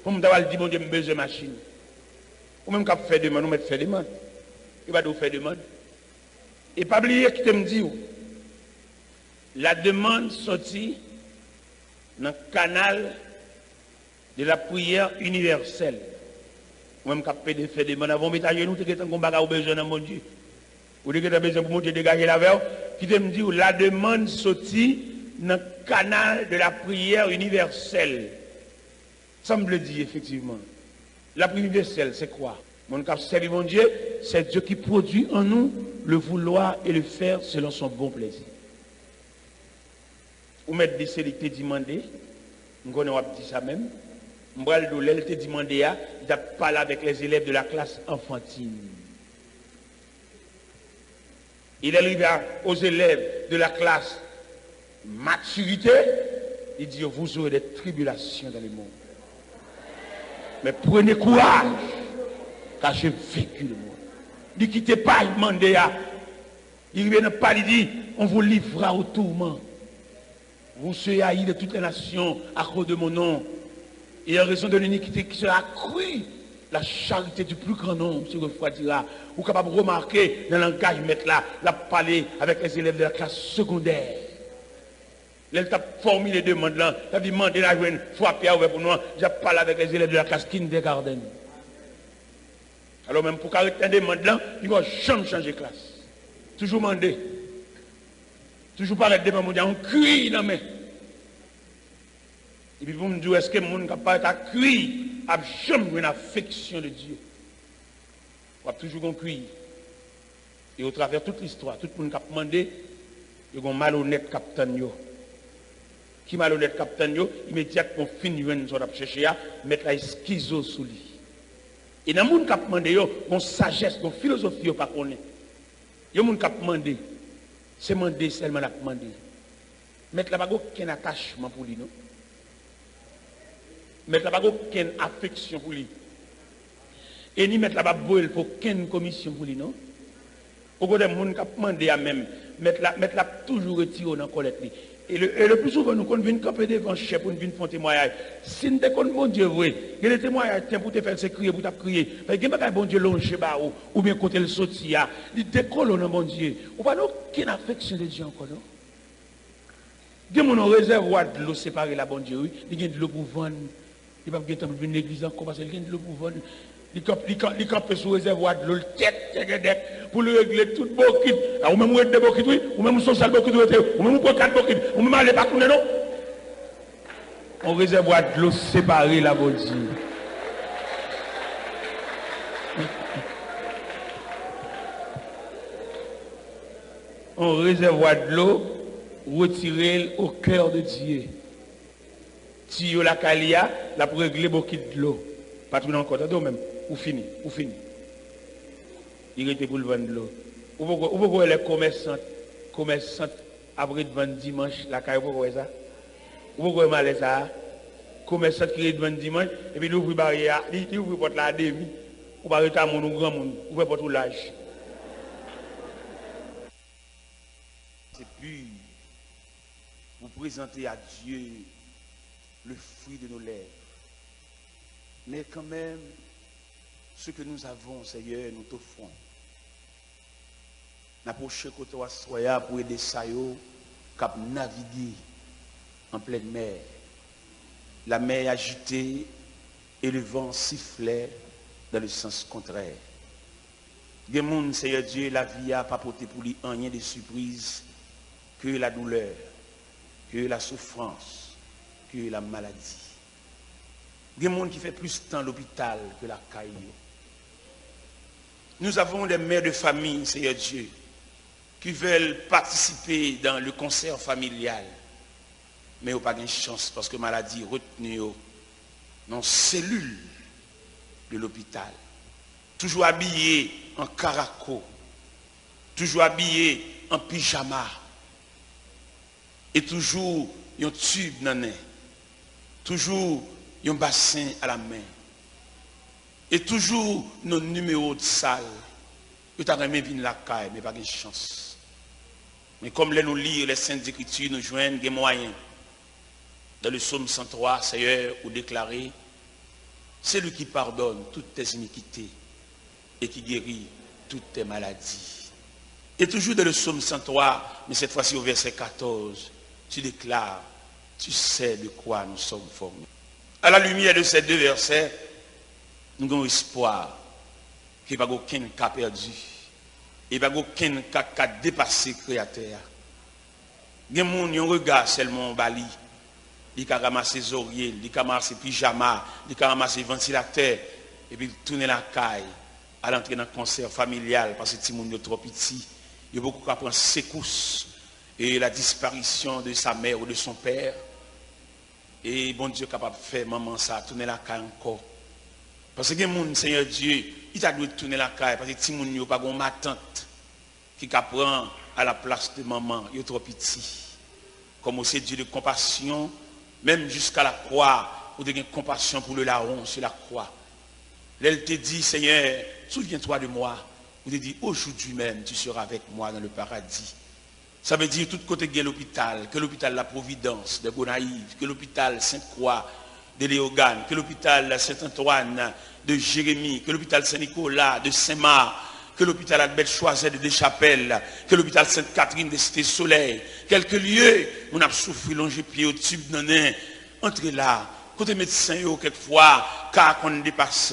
Pour me dire, bon Dieu, j'ai besoin de machine. Ou même quand je fais demande, on me fait demande. Il va nous faire demande. Et pas oublier qui te me dit, la demande sortie dans le canal de la prière universelle. Même quand on fait des demandes avant de mettre à genoux, tu as besoin de mon Dieu. Ou tu as besoin de mon Dieu dégager la verre, qui te me dit la demande sortie dans le canal de la prière universelle. Ça me le dit effectivement. La prière universelle, c'est quoi? Mon cap servir mon Dieu, c'est Dieu qui produit en nous le vouloir et le faire selon son bon plaisir. Ou mettre des sélectés demandés, on dit ça même. M'bral do l'elle te demandé à, il a parlé avec les élèves de la classe enfantine. Il est arrivé aux élèves de la classe maturité, il dit vous aurez des tribulations dans le monde. Mais prenez courage, car j'ai vécu le monde. Ne quittez pas, il demandait à. Il vient pas, il dit on vous livrera au tourment. Vous serez haïs de toutes les nations à cause de mon nom. Et en raison de l'iniquité qui sera accrue, la charité du plus grand nombre se refroidira. Vous êtes capable de remarquer dans le langage mettre là, la parler avec les élèves de la classe secondaire. Elle t'a formé les demandes là, elle a demandé la journée, frapper pour nous, j'ai parlé avec les élèves de la classe kindergarten. Alors même pour qu'arrêter une demande là, il va jamais changer de classe. Toujours demander. Toujours paraître devant mon Dieu, on crie dans main. Et puis vous me dites, est-ce que le monde n'a pas été cuit, a jamais une affection de Dieu? On va toujours cuire. Et au travers de toute l'histoire, tout le monde qui a demandé, il y a un malhonnête capitaine. Qui malhonnête capitaine, immédiatement finit une sorte de chercher à mettre la schizo sous lui. Et dans le monde qui a demandé, il y a une sagesse, une philosophie, il n'y a pas qu'on est. Il y a un monde qui a demandé. C'est demandé seulement à demander. Mettre là-bas aucun attachement pour lui, non? Mettre là-bas aucune affection pour lui. Et ni mettre là-bas pour aucune commission pour lui, non? Au côté des gens qui ont demandé à même, mettre là toujours retiré dans la collecte. Et le plus souvent, nous, quand nous venons camper devant le chef pour nous faire témoignage, si nous sommes bon Dieu, il y a des témoignages pour te faire crier, pour te crier. Parce que quand bon Dieu longe ou bien côté le sotia, il décolle dans bon Dieu. On n'a aucune affection de Dieu encore, non? Il y a un réservoir de l'eau séparé la bon Dieu, il y a de l'eau pour vendre. Il n'y a pas de temps pour venir à l'église encore parce qu'il y a de l'eau pour vendre. Il campe sur le réservoir de l'eau, tête, pour le régler tout bokit. Ou même des bokit, oui, ou même social bokit, ou même pour 4 bokit, ou même aller pas tourner, non? On réservoir de l'eau séparée, la bonne Dieu. On réservoir de l'eau retirée au cœur de Dieu. Si yo la calia, la pour régler beaucoup de l'eau. Pas tout encore, t'as même. Ou fini. Il était pour le vendre de l'eau. Ou pourquoi les commerçants, après de vendre dimanche, la caille, pourquoi ça? Ou pourquoi mal ça? Commerçants qui de vendre dimanche, et puis il ouvre barrière, il ouvre porte la demi. Ou pas rester à mon grand monde, ouvre porte tout l'âge. C'est plus vous présenter à Dieu le fruit de nos lèvres. Mais quand même, ce que nous avons, Seigneur, nous t'offrons. N'approcher côté Soya pour aider Sayo cap naviguer en pleine mer. La mer agitée et le vent sifflait dans le sens contraire. Des monde, Seigneur Dieu, la vie a pas porté pour lui rien de surprise que la douleur, que la souffrance, que la maladie. Des monde qui fait plus de temps à l'hôpital que la caille. Nous avons des mères de famille, Seigneur Dieu, qui veulent participer dans le concert familial, mais ils n'ont pas de chance parce que maladie retenue dans les cellules de l'hôpital. Toujours habillé en caraco, toujours habillé en pyjama, et toujours un tube dans le nez, toujours un bassin à la main, et toujours nos numéros de salle. Tu as même vu la caille, mais pas de chance. Mais comme nous lire les Saintes Écritures, nous joignent des moyens. Dans le psaume 103, Seigneur, vous déclarez, c'est lui qui pardonne toutes tes iniquités et qui guérit toutes tes maladies. Et toujours dans le psaume 103, mais cette fois-ci au verset 14, tu déclares, tu sais de quoi nous sommes formés. À la lumière de ces deux versets, nous avons espoir qu'il n'y a pas aucun cas perdu. Il n'y a pas aucun cas qui a dépassé le Créateur. Il y a des gens qui regardent seulement en Bali. Ils ont ramassé les oreillers, ils ont ramassé les pyjamas, ils ont ramassé les ventilateurs. Et puis ils tournent la caille à l'entrée dans le concert familial parce que les gens sont trop petits. Il y a beaucoup qui apprennent secousses et la disparition de sa mère ou de son père. Et bon Dieu est capable de faire maman ça, tourner la caille encore. Parce que les gens, Seigneur Dieu, il a dû tourner la caille parce que les gens n'ont pas de tante qui prend à la place de maman, il est trop petit. Comme c'est Dieu de compassion, même jusqu'à la croix, ou de compassion pour le larron sur la croix. Elle te dit, Seigneur, souviens-toi de moi. Ou te dit, aujourd'hui même, tu seras avec moi dans le paradis. Ça veut dire tout côté de l'hôpital, que l'hôpital La Providence de Gonaïve, que l'hôpital Sainte-Croix de Léogane, que l'hôpital Saint-Antoine de Jérémie, que l'hôpital Saint-Nicolas de Saint-Marc, que l'hôpital Albert Choiset de Deschapelles, que l'hôpital Sainte-Catherine de Cité-Soleil, quelques lieux, on a souffert longer pied au tube nanin, entrez là, côté médecin, quelquefois, car qu'on dépasse,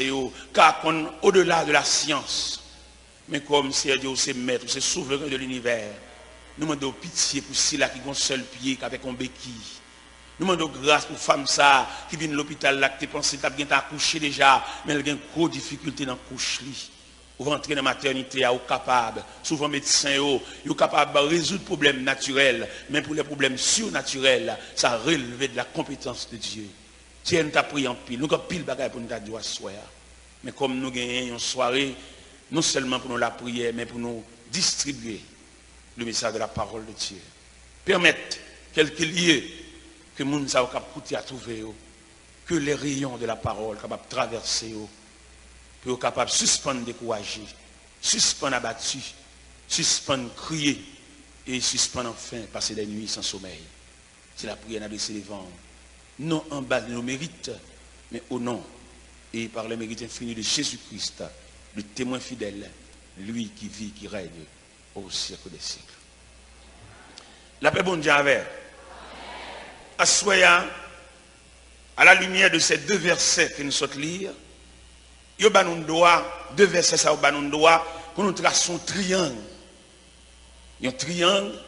car qu'on au-delà de la science. Mais comme c'est Dieu, c'est maître, c'est souverain de l'univers, nous demandons pitié pour ceux-là qui ont un seul pied, avec un béquille. Nous demandons grâce pour femmes ça qui viennent à l'hôpital là, qui pensent qu'elles ont accouché déjà, mais elles ont une grosse difficulté dans la couche. Ou rentrer dans la maternité, ou capable, souvent médecins, ou capable de résoudre les problèmes naturels, mais pour les problèmes surnaturels, ça relève de la compétence de Dieu. Si elle t'a pris en pile, nous avons pile de bagages pour nous dire soir. Mais comme nous gagnons une soirée, non seulement pour nous la prière, mais pour nous distribuer le message de la parole de Dieu. Permettre quelques lieux que nous avons coûté à trouver, que les rayons de la parole capables de traverser, pour capable de suspendre découragé, suspendre abattu, suspendre crier et suspendre enfin passer des nuits sans sommeil. C'est la prière d'adresser les vents, non en bas de nos mérites, mais au nom et par le mérite infini de Jésus-Christ, le témoin fidèle, lui qui vit, qui règne au siècle des siècles. La paix bon Dieu avec. Assoyant à la lumière de ces deux versets que nous sommes lire, il y a deux versets ça pour nous tracer un triangle. Il y a un triangle.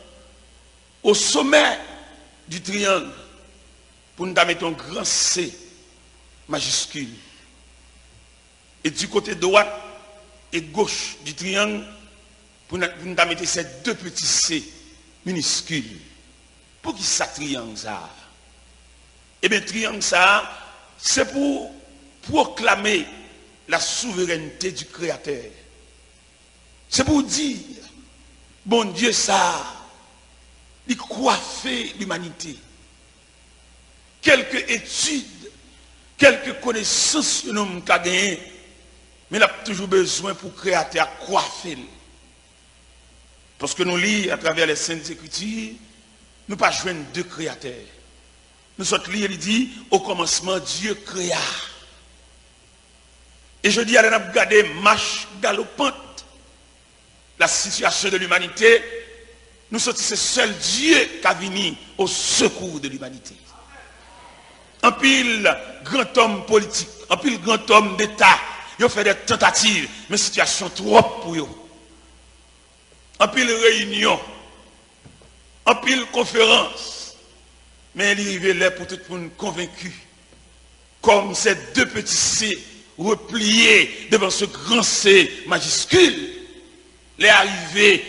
Au sommet du triangle, pour nous mettre un grand C majuscule. Et du côté droit et gauche du triangle, pour nous mettre ces deux petits C minuscules. Pour qui ça triangle ça? Eh bien, triangle ça, c'est pour proclamer la souveraineté du Créateur. C'est pour dire, bon Dieu, ça, il coiffer l'humanité. Quelques études, quelques connaissances que nous avons gagnées, mais nous avons toujours besoin pour le Créateur coiffer. Parce que nous lisons à travers les Saintes Écritures, nous ne pas joindre deux créateurs. Nous sommes lire, il dit, au commencement, Dieu créa. Et je dis, allez, nous regarder marche galopante, la situation de l'humanité. Nous sommes ce seul Dieu qui a venu au secours de l'humanité. Un pile grand homme politique, un pile grand homme d'État, ils ont fait des tentatives, mais situation trop pour eux. Un pile réunion, un pile conférence, mais il arrivait là pour tout le monde convaincu, comme ces deux petits C repliés devant ce grand C majuscule, les arrivés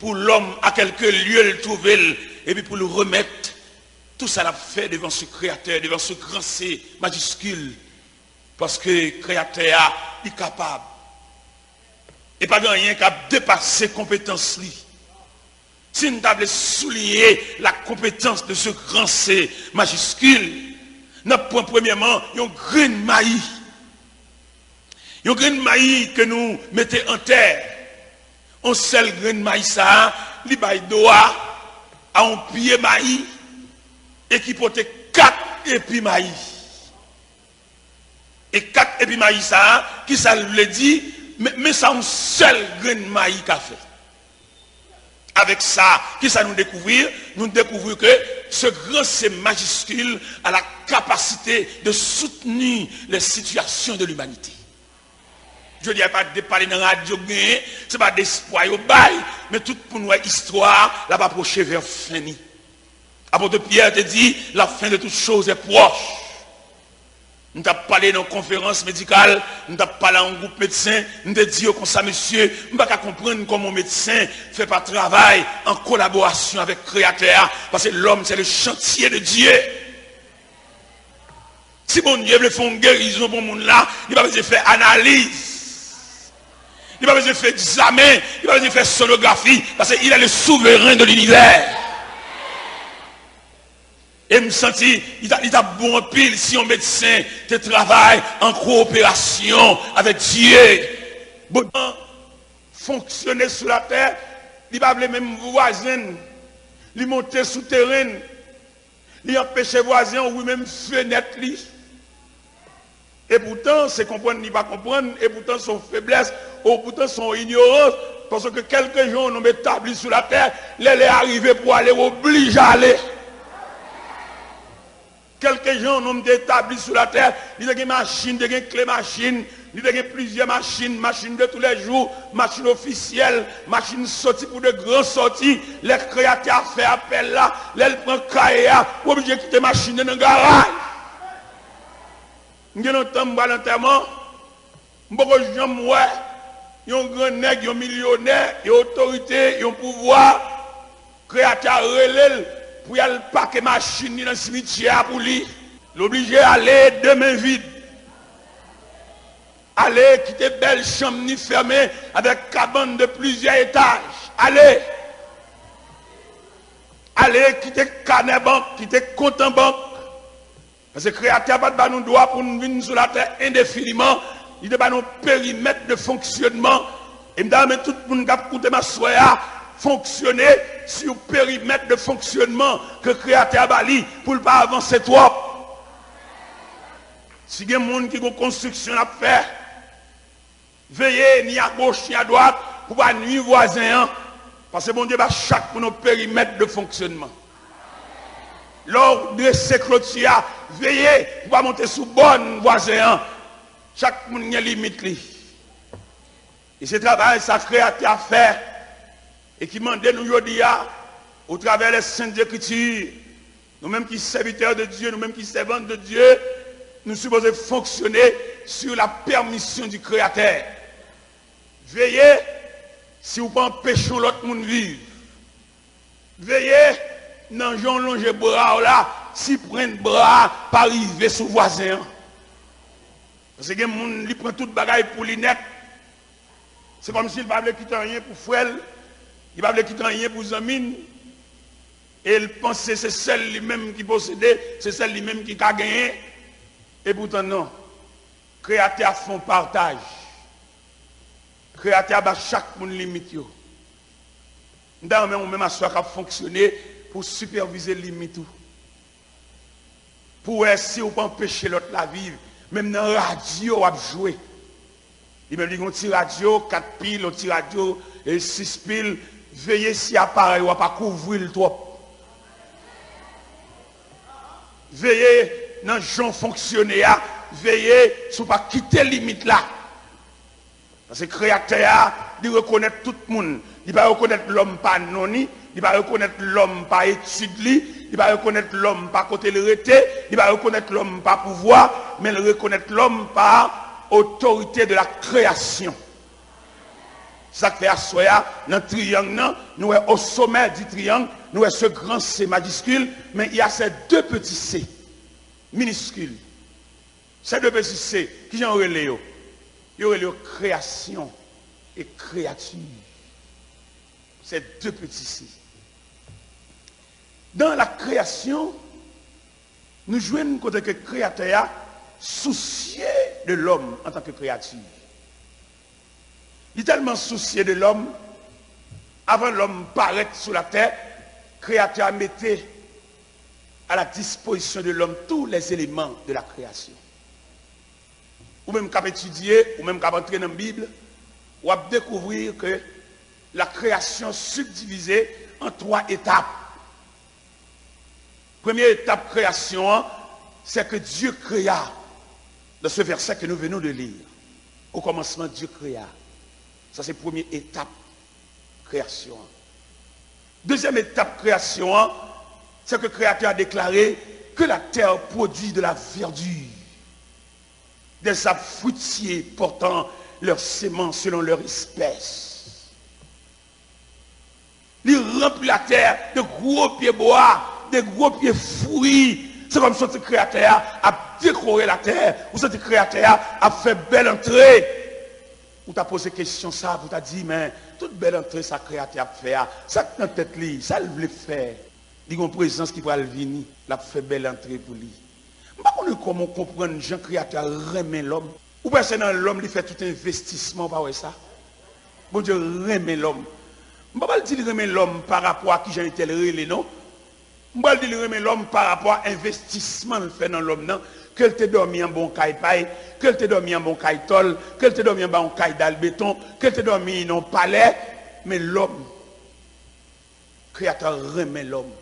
pour l'homme à quelques lieux le trouver et puis pour le remettre. Tout ça l'a fait devant ce créateur, devant ce grand C majuscule, parce que le créateur est capable. Et pas rien qui a dépassé compétence li. Si nous avons souligné la compétence de ce grand C majuscule, nous prenons premièrement un grain de maïs. Un grain de maïs que nous mettons en terre. Un seul grain de maïs, ça, il doit à un pied maïs et qui porte 4 épis maïs. Et 4 épis maïs, ça, qui ça le dit, mais ça un seul grain de maïs qu'a fait. Avec ça, qui ça nous découvrir? Nous découvrons que ce grand C majuscule a la capacité de soutenir les situations de l'humanité. Je ne dis pas de parler dans la radio, ce n'est pas d'espoir au bail, mais tout pour nous histoire, là va approcher vers fini. Apôtre Pierre te dit, la fin de toutes choses est proche. Nous avons parlé dans une conférence médicale, nous avons parlé en groupe médecin, nous avons dit comme ça, monsieur, nous ne pouvons pas comprendre comment un médecin ne fait pas travail en collaboration avec le Créateur, parce que l'homme, c'est le chantier de Dieu. Si bon Dieu veut faire une guérison pour le monde là, il va besoin de faire analyse, il va besoin de faire examen, il va besoin de faire sonographie, parce qu'il est le souverain de l'univers. Et me sentis, il a bon pile si un médecin te travaille en coopération avec Dieu. Bon, fonctionner sur la terre, il va les mêmes voisins, il monter sous terrain, il empêche les voisins ou même fenêtre. Et pourtant, c'est comprendre, il va comprendre, et pourtant son faiblesse, ou pourtant son ignorance, parce que quelques gens ont établi sur la terre, les arrivés pour aller obliger à aller. Quelques gens ont établi sur la terre, ils ont des machines, des clés machines, ils ont plusieurs machines, machines de tous les jours, machines officielles, machines sorties pour de grandes sorties. Les créateurs fait appel là, les prennent cahier, pour obligé de quitter machine dans le garage. Nous avons un l'enterrement, beaucoup de gens, ouais, ils ont un grand nègre, ils ont un millionnaire, ils ont autorité, ils ont pouvoir, créateurs relèvent. Pour y aller paquer machine dans le cimetière pour lui. L'obliger à aller de main vide. Aller quitter belle chambre ni fermée avec cabane de plusieurs étages. Allez. Allez quitter carnet banque, quitter compte en banque. Parce que le Créateur n'a pas de droit pour nous venir sur la terre indéfiniment. Il n'a pas de périmètre de fonctionnement. Et me dit, tout le monde qui a écouté ma soya, fonctionner sur le périmètre de fonctionnement que le Créateur a bali pour ne pas avancer trop. Si il y a des gens qui ont une construction à faire, veillez ni à gauche ni à droite pour ne pas nuire voisin. Parce que bon Dieu va chaque pour nos périmètres de fonctionnement. Lors de ces clôtures, veillez pour ne pas monter sous bonne voisin. Chaque monde a une limite. Et ce travail, ça Créateur à faire. Et qui demande nous aujourd'hui, au travers des Saintes Écritures, nous-mêmes qui sommes serviteurs de Dieu, nous-mêmes qui sommes servantes de Dieu, nous supposons fonctionner sur la permission du Créateur. Veillez si vous ne empêchez l'autre monde de vivre. Veillez dans Jean Longe bras là, si prendre bras, pas arriver sous voisin. Parce que les gens qui prennent toute bagaille pour les net. C'est comme s'il ne voulait quitter rien pour frère, il ne voulait quitter rien pour Zamine. Et il pensait que c'est celle lui-même qui possédait, c'est celle lui-même qui a gagné. Et pourtant non. Créateur font partage. Créateur a chaque monde limite. Nous avons même à soi qui a fonctionné pour superviser les limites. Pour essayer de ne pas empêcher l'autre la vivre. Même dans la radio, on a joué. Il m'a dit qu'on tire radio, 4 piles, on tire radio, et 6 piles. Veillez si appareil, on ne va pas couvrir le trop. Veillez dans le genre fonctionner, veillez sur ne pas quitter les limites là. Parce que le créateur, il reconnaît tout le monde. Il va reconnaître l'homme pas noni, il va reconnaître l'homme pas étude, il va reconnaître l'homme pas côté le rété, il va reconnaître l'homme pas pouvoir, mais il reconnaître l'homme par autorité de la création. Ça fait à soi, dans le triangle, nous sommes au sommet du triangle, nous sommes ce grand C majuscule, mais il y a ces deux petits C minuscules. Ces deux petits C, qui ont relais? Il y aurait la création et créature. Ces deux petits C. Dans la création, nous jouons côté que le créateur soucié de l'homme en tant que créature. Il est tellement soucié de l'homme, avant l'homme paraître sur la terre, le créateur mettait à la disposition de l'homme tous les éléments de la création. Ou même qu'à étudier, ou même qu'à entrer dans la Bible, ou à découvrir que la création subdivisée en 3 étapes. Première étape création, c'est que Dieu créa, dans ce verset que nous venons de lire. Au commencement, Dieu créa. Ça, c'est la première étape création. Deuxième étape création, c'est que le Créateur a déclaré que la terre produit de la verdure, des arbres fruitiers portant leurs semences selon leur espèce. Il remplit la terre de gros pieds bois, de gros pieds fruits. C'est comme si le Créateur a décoré la terre, ou ce Créateur a fait belle entrée. Ou tu as posé question ça, vous t'as dit, mais toute belle entrée, ça Créateur a fait, ça dans la tête, ça le voulait faire. Il y a une présence qui va le venir, il a fait belle entrée pour lui. Je ne sais pas comment comprendre Jean Créateur remet l'homme. Ou bien c'est dans l'homme qui fait tout investissement, pas ça. Bon Dieu remet l'homme. Je ne vais pas dire remet l'homme par rapport à qui j'ai été relé, non. Je ne vais pas dire remet l'homme par rapport à l'investissement qu'il fait dans l'homme, non. Qu'elle te dormi en bon caille paille, qu'elle te dormi en bon caille tol, qu'elle te dormi en bon caille d'albéton, qu'elle te dormi en palais, mais l'homme, Créateur remet l'homme.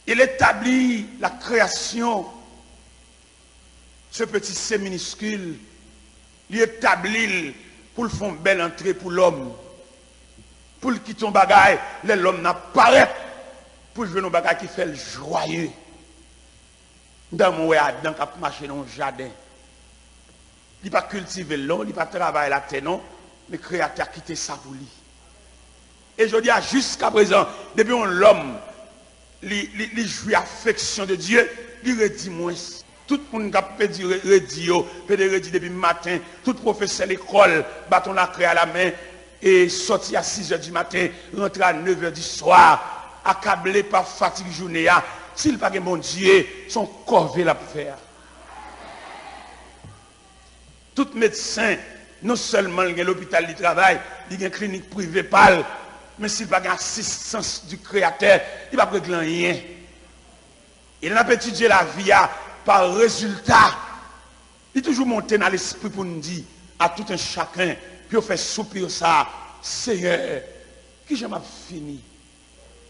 Il établit la création, ce petit C minuscule, il établit pour le faire une belle entrée pour l'homme. Pour le quitter ton bagaille, l'homme n'apparaît pour le jouer nos bagailles qui fait le joyeux. Dans mon Adam qui a marché dans le jardin. Il n'a pas cultivé l'eau, il n'a pas travaillé la terre, non, mais le Créateur a quitté ça pour lui. Et je dis jusqu'à présent, depuis que l'homme, il joue affection de Dieu, il redit moins. Tout le monde qui a pédé redit depuis le matin, tout professeur de l'école, bâton la craie à la main, et sorti à 6 h du matin, rentre à 9 h du soir, accablé par fatigue journée. S'il n'a pas mon Dieu, son corvée la faire. Tout médecin, non seulement il y a l'hôpital du travail, il y a une clinique privée pâle, mais s'il n'a pas l'assistance du Créateur, il ne va pas régler rien. Il n'a pas étudié la vie par résultat. Il est toujours monté dans l'esprit pour nous dire à tout un chacun, puis on fait soupir ça, Seigneur, qui j'aime fini.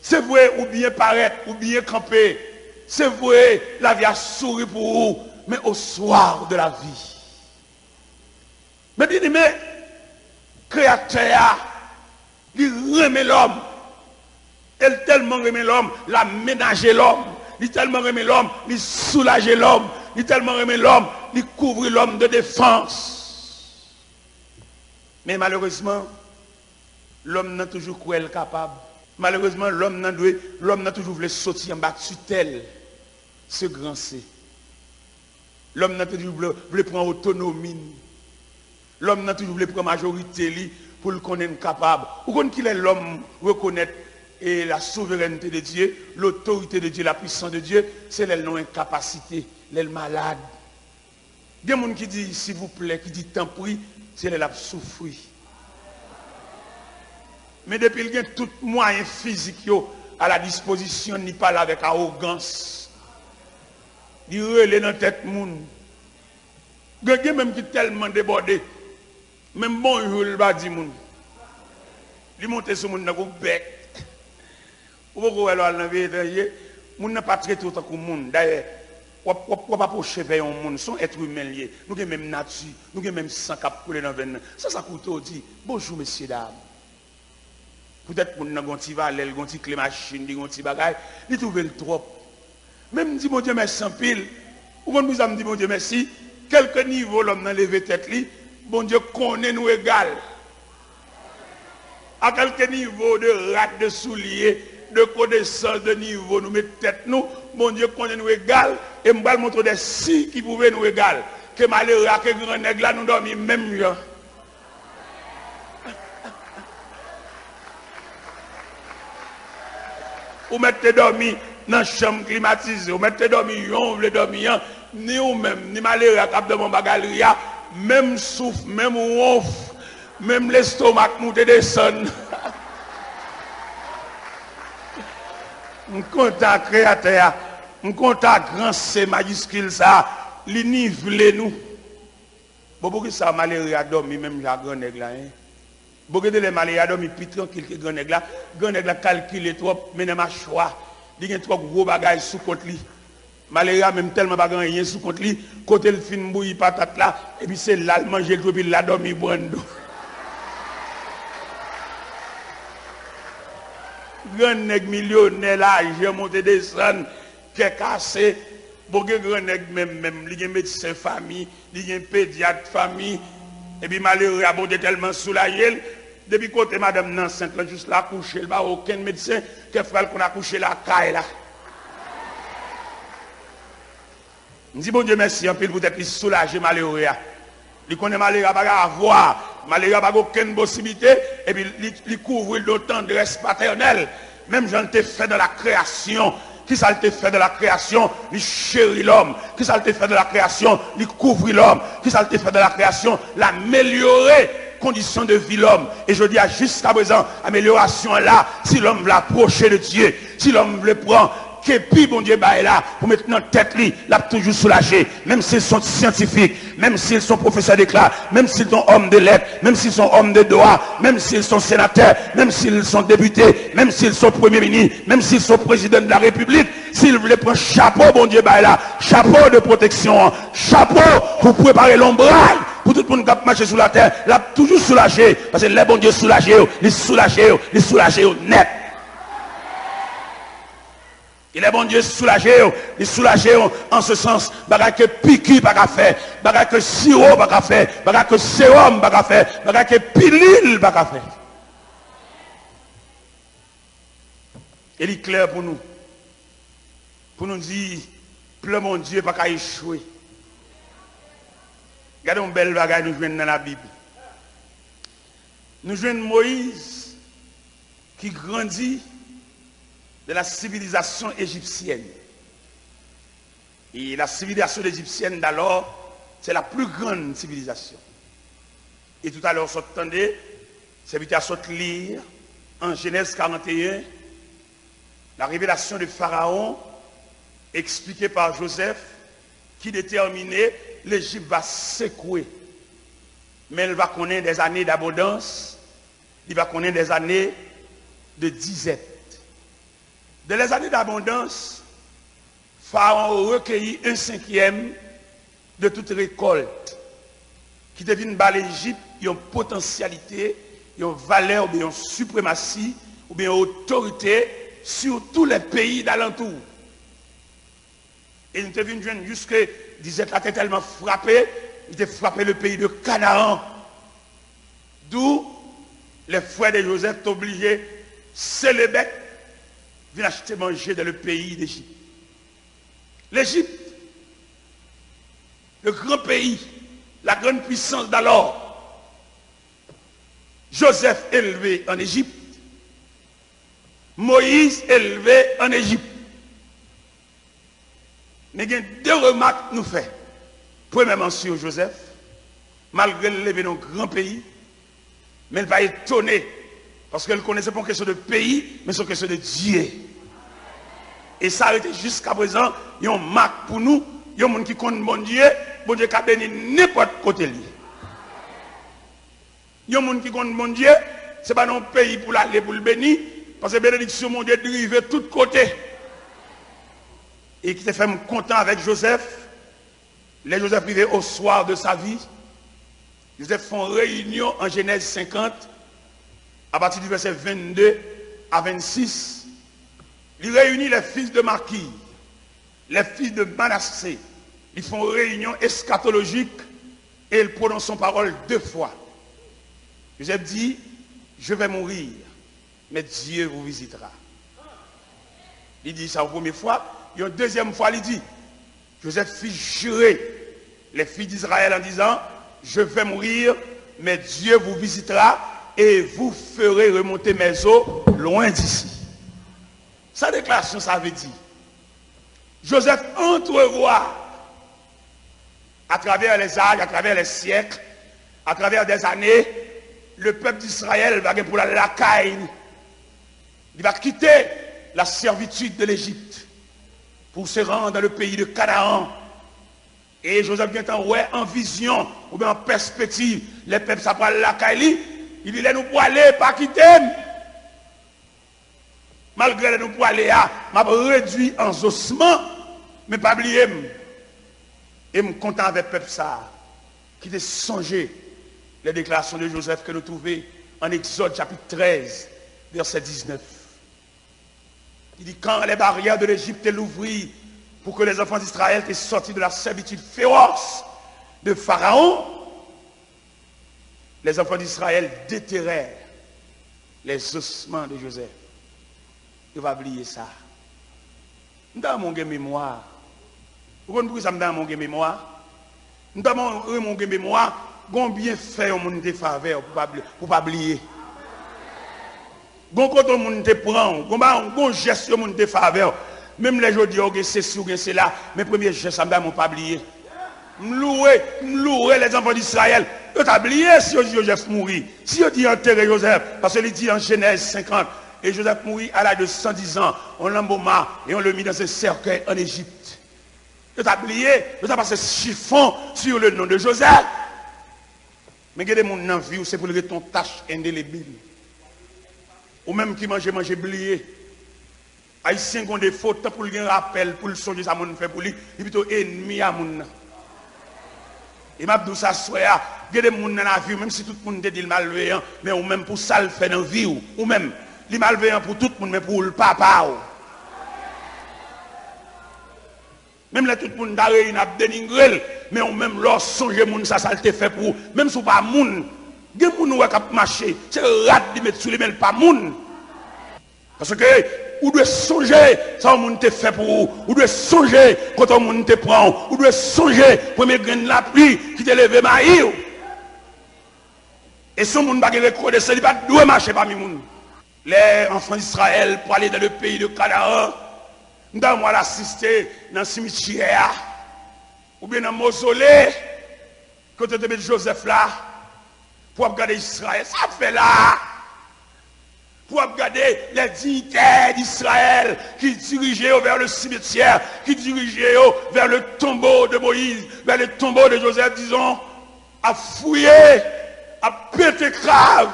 C'est vrai, ou bien paraître, ou bien camper. C'est vrai, la vie a souri pour vous, mais au soir de la vie. Mais bien aimé, Créateur, il remet l'homme. Il tellement remet l'homme, il a ménagé l'homme. Il tellement remet l'homme, il soulage l'homme. Il tellement remet l'homme, il couvre l'homme de défense. Mais malheureusement, l'homme n'est toujours cruel capable. Malheureusement, l'homme n'a toujours voulu sortir en bas de tutelle, ce grand C. L'homme n'a toujours voulu prendre autonomie. L'homme n'a toujours voulu prendre majorité pour le connaître capable. Ou quand qu'il est l'homme reconnaître et la souveraineté de Dieu, l'autorité de Dieu, la puissance de Dieu, c'est les non-incapacité, les malades. Il y a des gens qui disent s'il vous plaît, qui dit tant pis, c'est les souffrir. Mais depuis qu'il y a tout moyen physique à la disposition, il parle avec arrogance. Il relève dans la tête de monde. Il y a même qui tellement débordé. Même bonjour, il va dire monde. Il monte sur monde dans le bec. Ou vous voyez dans le étranger, monde n'a pas traité autant que monde. D'ailleurs, on ne peut pas approcher vers un monde, sont êtres humains liés. Nous avons même nature, nous avons même sang qui a coulé dans le venin. Ça coûte au dit. Bonjour, messieurs, dames. Peut-être qu'on a un petit valet, un petit clé machine, un petit bagage, il trouve le trop. Même si mon Dieu merci sans pile, ou quand nous avons dit mon Dieu merci, quelque niveau l'homme n'a levé tête li, bon Dieu connaît nous égal. À quelque niveau de rate de souliers, de connaissance de niveau, nous mettons tête nous, bon Dieu connaît nous égal, et nous allons montrer des si qui pouvaient nous égal. Que malheureux, que grand nègre là, nous dormons même mieux. Ou mettez dormi dans la chambre climatisée, ou mettez dormi, on veut dormir, ni ou même, ni malheureux à cap de mon bagalia, même souffle, même ronf, même l'estomac monte et descend. On compte à créateur, on compte à grand C majuscule ça, li niveler nous. Bon, pourquoi ça malheureux à dormir, même la grande nègre là, hein? Beaucoup de les malheureux à dormir plus tranquille que grand nègre là. Grand nègre là calcule trop, mais n'a pas choix. Il y a trop gros bagages sous compte lui. Malheureux même tellement pas rien sous compte lui, côté le fin bouilli patate là, et puis c'est là le manger le puis là dormir bondo. Grand nègre millionnaire là, j'ai monté descendre, qui est cassé. Beaucoup de grand nègre même, il y a un médecin famille, il y a un pédiatre famille. Et puis malheureux a bon tellement soulagé. Depuis côté madame Nansen, juste là couché, il n'y a aucun médecin qui fait qu'on a couché la caille là. Je dis bon Dieu merci, en plus vous êtes soulagé malheureux. Il connaît malheureux pas avoir, malheureux pas aucune possibilité, et puis il couvre de tendresse paternelle. Même j'en ai fait dans la création. Qui ça te fait de la création? Il chérit l'homme. Qui ça te fait de la création? Il couvre l'homme. Qui ça te fait de la création? L'améliorer conditions de vie l'homme. Et je dis à jusqu'à présent, amélioration là, si l'homme veut approcher de Dieu, si l'homme veut prendre, que puis bon Dieu est là, pour mettre dans tête lui, l'a toujours soulagé, même s'ils sont scientifiques, même s'ils sont professeurs d'éclat, même s'ils sont hommes de lettres, même s'ils sont hommes de droit, même s'ils sont sénateurs, même s'ils sont députés, même s'ils sont premiers ministres, même s'ils sont présidents de la République, s'ils veulent prendre chapeau, bon Dieu est là, chapeau de protection, chapeau pour préparer l'ombrage, pour tout le monde qui marche sur la terre, l'a toujours soulagé, parce que les bon Dieu soulagé, les soulagé net. Il est bon Dieu soulagé, il soulagé en ce sens, bagarre que piqûre pas faire, bagarre que sirop pas faire, bagarre que sérum pas faire, bagarre que pilule pas faire. Il est clair pour nous dire, plein mon Dieu pas qu'à échouer. Regardez une belle bagarre nous jouons dans la Bible. Nous jouons Moïse qui grandit de la civilisation égyptienne. Et la civilisation égyptienne d'alors, c'est la plus grande civilisation. Et tout à l'heure, vous entendez, c'est à lire en Genèse 41, la révélation de Pharaon, expliquée par Joseph, qui déterminait l'Égypte va secouer. Mais elle va connaître des années d'abondance, il va connaître des années de disette. Dans les années d'abondance, Pharaon recueillit 1/5 de toute récolte qui devine par l'Égypte, une potentialité, une valeur, une suprématie, ou bien une autorité sur tous les pays d'alentour. Et nous devons jouer jusque, disait là, tellement frappé, il a frappé le pays de Canaan. D'où les frères de Joseph sont obligés c'est le bec, vient acheter manger dans le pays d'Égypte. L'Égypte, le grand pays, la grande puissance d'alors. Joseph élevé en Égypte, Moïse élevé en Égypte. Mais il y a deux remarques nous fait. Premièrement sur Joseph, malgré l'élevé dans un grand pays, mais il va étonner, parce qu'elle ne connaissait pas une question de pays, mais c'est une question de Dieu. Et ça a été jusqu'à présent, il y a une marque pour nous, il y a un monde qui connaît bon Dieu qui a béni n'importe côté lié. Il y a un monde qui connaît bon Dieu, ce n'est pas un pays pour l'aller pour le bénir, parce que la bénédiction mon Dieu dérive de tous côtés. Et qui te fait content avec Joseph, les Joseph arrivés au soir de sa vie, Joseph font réunion en Genèse 50, à partir du verset 22 à 26. Il réunit les fils de Marquis, les fils de Manassé. Ils font réunion eschatologique et ils prononcent son parole deux fois. Joseph dit, je vais mourir, mais Dieu vous visitera. Il dit ça la première fois. Et une deuxième fois, il dit, Joseph fit jurer les filles d'Israël en disant, je vais mourir, mais Dieu vous visitera et vous ferez remonter mes eaux loin d'ici. Sa déclaration, ça veut dire, Joseph entrevoit à travers les âges, à travers les siècles, à travers des années, le peuple d'Israël va pour la lacaille. Il va quitter la servitude de l'Égypte pour se rendre dans le pays de Canaan. Et Joseph vient en vision, ou bien en perspective, les peuples s'appellent la Kaili, il dit, nous pour aller, pas quitter. Malgré nous pour aller, m'a réduit en ossement, mais pas oublier. Et me content avec le peuple ça, qui a songé les déclarations de Joseph que nous trouvons en Exode chapitre 13, verset 19. Il dit, quand les barrières de l'Égypte l'ouvrirent pour que les enfants d'Israël soient sortis de la servitude féroce de Pharaon, les enfants d'Israël déterrèrent les ossements de Joseph. Il va oublier ça. Dans mon mémoire, vous comprenez ça dans mon mémoire? Dans mon mémoire, combien fait on monde de faveur pour pas oublier? Bon quand on monde te prend, bon geste on monde de faveur. Même les jours disent c'est sûr c'est là, mes premiers gestes ça m'ont pas oublié. M'louer les enfants d'Israël. Ils ont oublié si Joseph mourit. Si on dit enterrer Joseph, parce qu'il dit en Genèse 50, et Joseph mourit à l'âge de 110 ans, on l'embauma et on le mit dans un cercueil en Égypte. Ils ont oublié, ils ont passé chiffon sur le nom de Joseph. Mais il y a des gens dans la vie, c'est pour le ton tâche indélébile. Ou même qui mange oublié. Haïtien ont des fautes pour le rappel, pour le songer ça mon fait pour lui, il est plutôt ennemi à mon. Et m'a dit ça soya, il y a des gens dans la vie, même si tout le monde dit malveillant, mais ou même pour ça le fait dans la vie, ou même, il est malveillant pour tout le monde, mais pour le papa. Même là tout le monde a réuni à dénigrer, mais ou même leur songer moun ça le fait pour, même si pas moun, il y a des gens qui marché, c'est le rat de mettre sur les mains, pas moun. Parce que, ou doit songer, ça on monde te fait pour vous, ou doit songer quand on monde te prend, ou doit songer premier grain de la pluie qui te lève maïs. Et son monde va reconnaître, il va doit marcher parmi moun. Les enfants d'Israël pour aller dans le pays de Canaan, nous avons assisté dans le cimetière, ou bien dans le mausolée, quand on te met Joseph là, pour regarder Israël, ça fait là. Pour regarder les dignitaires d'Israël qui dirigeaient vers le cimetière, qui dirigeaient vers le tombeau de Moïse, vers le tombeau de Joseph, disons, à fouiller, à péter crave,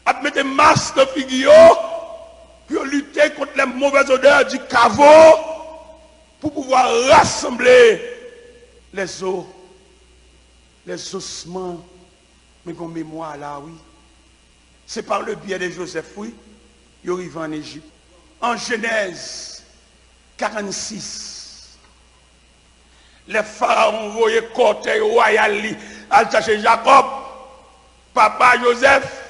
à mettre masque de figure, pour lutter contre les mauvaises odeurs du caveau, pour pouvoir rassembler les os, les ossements, mais qu'on mémoire là, oui. C'est par le biais de Joseph, oui, il arrive en Égypte. En Genèse 46, les pharaons voyaient cortège royal, à chercher Jacob, papa Joseph,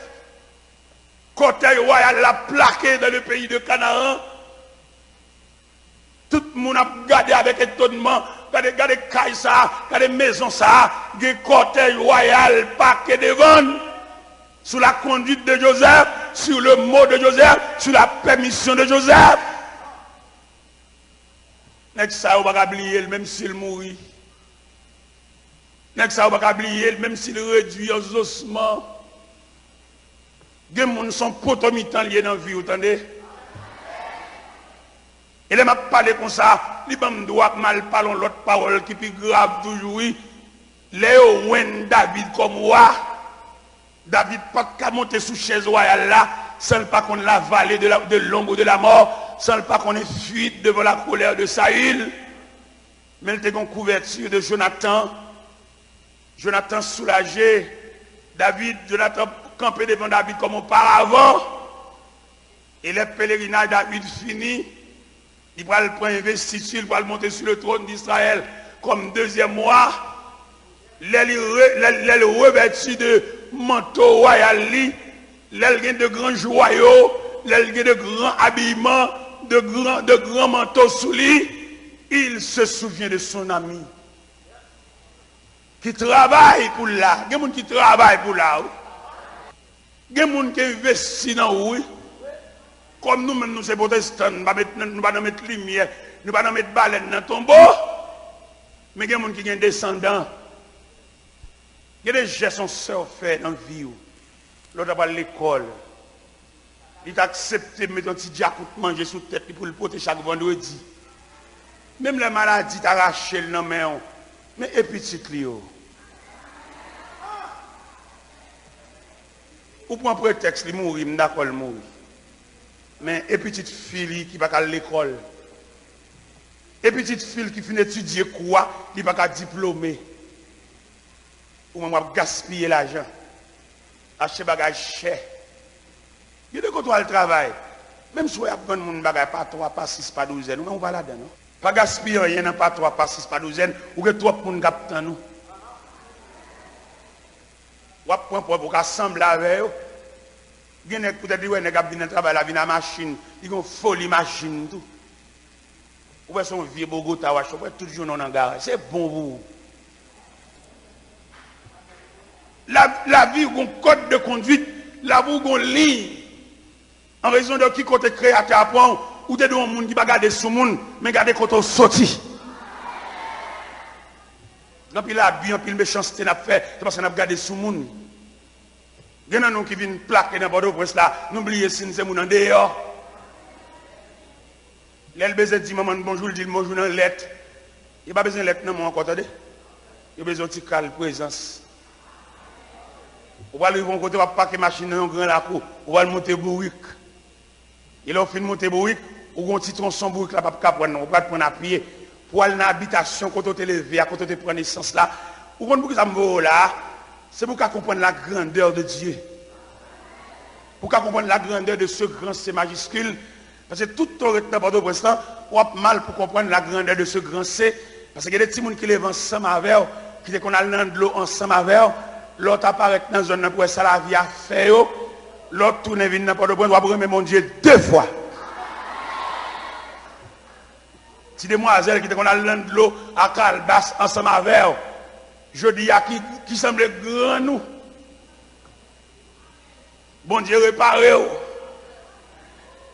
Cortège royal l'a plaqué dans le pays de Canaan. Tout le monde a regardé avec étonnement. Regardez caille ça, regardez maison ça. Des cortège royal plaqué devant. Sous la conduite de Joseph, sur le mot de Joseph, sur la permission de Joseph. N'est-ce que ça, on va oublier, même s'il mourit. N'est-ce que ça, on va oublier, même s'il réduit aux ossements. Des gens sont potomitants liés dans la vie, vous entendez? Et là, m'a parlé comme ça, il me doit mal parler l'autre parole qui est plus grave toujours. Léo Wen David comme roi. David pas qu'à monter sous chaise royale là, sans pas qu'on la vallée de l'ombre de la mort, sans pas qu'on ait fuite devant la colère de Saül. Mais il était en couverture de Jonathan. Jonathan soulagé. Jonathan campé devant David comme auparavant. Et les pèlerinages David fini. Il va le prendre investiture, il va le monter sur le trône d'Israël comme deuxième roi. L'aile revêtu de manteau royal, l'aile de grands joyaux, l'aile de grands habillements, de grands manteaux sous lui. Il se souvient de son ami qui travaille pour là. Il y a des gens qui travaillent pour là. Il y a des gens qui investissent dans oui. Comme nous, nous sommes protestants, nous ne pas mettre lumière, nous ne pas mettre baleine dans le tombeau. Mais il y a des gens qui ont des descendants. Il y a des gestes qui sont faits dans la vie. L'autre à l'école. Il a accepté de mettre un petit diacoute manger sous la tête pour le porter chaque vendredi. Même les maladies t'arrachent dans la main. Mais et petit Clio. Ou pour un prétexte, il mourit, d'accord, il mourit. Mais et petite fille qui va à l'école. Et petite fille qui finit d'étudier quoi, qui va à diplômer. Ou on va gaspiller l'argent. Acheter des bagages chers. Il y a des côtés le travail. Même si on a besoin de bagages pas 3, pas 6, pas 12, on va là-dedans. Pas gaspiller rien, pas 3, pas 6, pas 12, ou que 3 pour nous capter nous. Ou à point pour assembler avec eux. Il y a peut-être des gens qui viennent travailler la vie dans la machine. Ils ont folie machine tout. Ou bien son vieux Bogota, ou bien tout le jour dans le garage. C'est bon pour vous. La vie ou un code de conduite, la vie ou une ligne. En raison de qui côté créateur apprend, ou de un monde qui va garder sous monde, mais garder côté sorti. Donc il a bien, puis méchanceté n'a fait, c'est parce qu'on a gardé sous monde. Il y a des qui viennent plaquer dans Bordeaux-Prince là, n'oubliez si nous sommes en dehors. L'elbez dit maman bonjour, il dit bonjour dans la lettre. Il n'y a pas besoin de lettre non, encore, attendez. Il y a besoin de calme, présence. On va aller au côté, on va parquer machine dans un grand lac, on va monter bourrique. Il a fait monter bourrique, ou un petit tronçon bourrique là, pas prendre, on va prendre à pied. Pour aller dans l'habitation, quand on te levé, quand on te prend naissance là, ou quand on ça me là, c'est pour qu'on comprenne la grandeur de Dieu. Pour qu'on comprenne la grandeur de ce grand C majuscule. Parce que tout le temps, pendant l'instant, on a mal pour comprendre la grandeur de ce grand C. Parce qu'il y a des petits gens qui lèvent ensemble avec eux, qui disent qu'on a de l'eau ensemble avec eux. L'autre apparaît dans une zone pour ça la vie a fait. L'autre tourne vient dans Port-au-Prince, on va remettre mon Dieu 2 fois. Si demoiselles qui disent qu'on a de l'eau à Calbas ensemble avec eux. Je dis à qui semble grand nous. Bon Dieu réparé.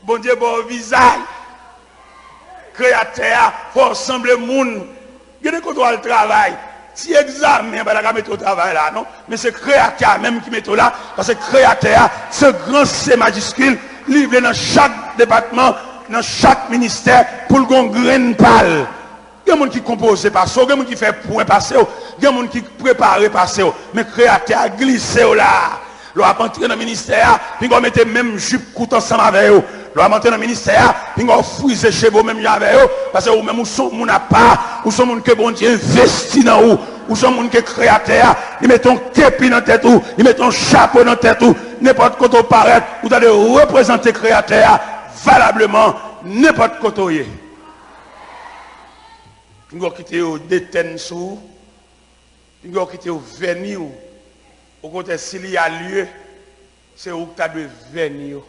Bon Dieu bon visage. Créateur, faut sembler monde. Il y a des côtés le travail. Si examen, ben la mettre au travail là, non? Mais c'est créateur même qui met là, parce que créateur, ce grand C majuscule, livré dans chaque département, dans chaque ministère, pour le grain pâle. Il y a des gens qui composent par ça, il y a des gens qui font point passer, il y a des gens qui préparent passer, mais créateur a glissé là. L'on a entré dans le ministère, puis on mettre même jupe coûte ensemble avec eux. L'on a entré dans le ministère, puis on frise chez vous même avec eux, parce que vous même, vous sont mon pas, vous sont mon que bon Dieu investi dans vous, vous sont mon que créateur, ils mettent un képi dans la tête, ils mettent un chapeau dans la tête, n'importe quoi vous paraît, vous allez représenter créateur valablement, n'importe quoi vous. Puis on quitte au détenu sous, puis on quitte au venir, au côté s'il y a lieu, c'est où tu as de venir.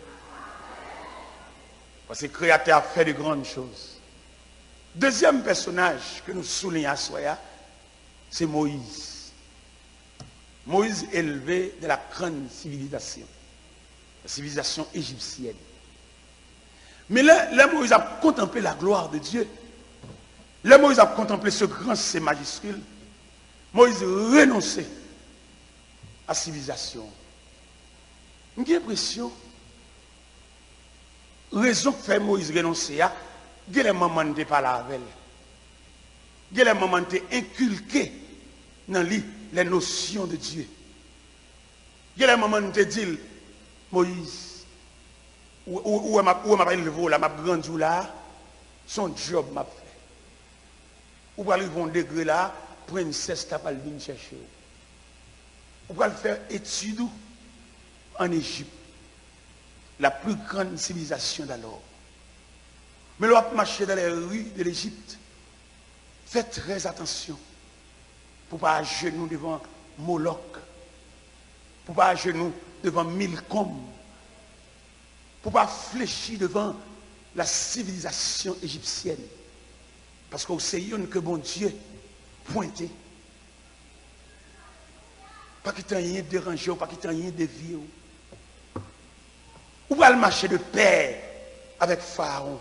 Parce que le Créateur a fait de grandes choses. Deuxième personnage que nous soulignons à Soya, c'est Moïse. Moïse élevé de la grande civilisation. La civilisation égyptienne. Mais là Moïse a contemplé la gloire de Dieu. Là Moïse a contemplé ce grand C majuscule. Moïse renonçait à la civilisation. J'ai l'impression, raison que fait Moïse renoncer à, il y a les moments de parler avec elle. Il y a les moments de inculquer dans lui les notions de Dieu. Il y a les moments de dire, Moïse, où m'a élevé là, m'a grandi là, son job m'a fait. Ou va arriver à un degré là, princesse t'a pas venir chercher. Ou va faire études en Égypte, la plus grande civilisation d'alors. Mais l'on va marcher dans les rues de l'Égypte. Faites très attention pour ne pas à genoux devant Moloch, pour ne pas à genoux devant Milcom, pour ne pas fléchir devant la civilisation égyptienne. Parce que c'est une que bon Dieu pointé. Pas qu'il t'en y ait dérangé, pas qu'il t'en y ait dévié. Ou pas le marcher de paix avec Pharaon.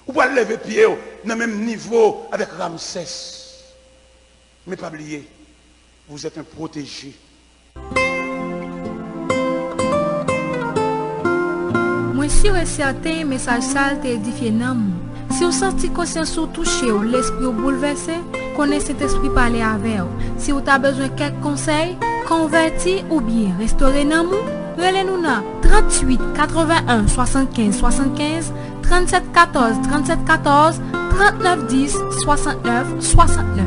Ou pas lever pied dans le même niveau avec Ramsès. Mais pas oublier, vous êtes un protégé. Moi si un certain message ça t'a édifié nan. Si vous sentez conscience ou touché ou l'esprit ou bouleversé, connaissez cet esprit parler avec vous. Si vous avez besoin de quelques conseils, convertis ou bien restaurer nan mou, relez-nous na 38 81 75 75 37 14 37 14 39 10 69 69.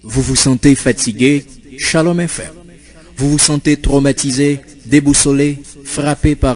Vous vous sentez fatigué? Shalom FM. Vous vous sentez traumatisé, déboussolé, frappé par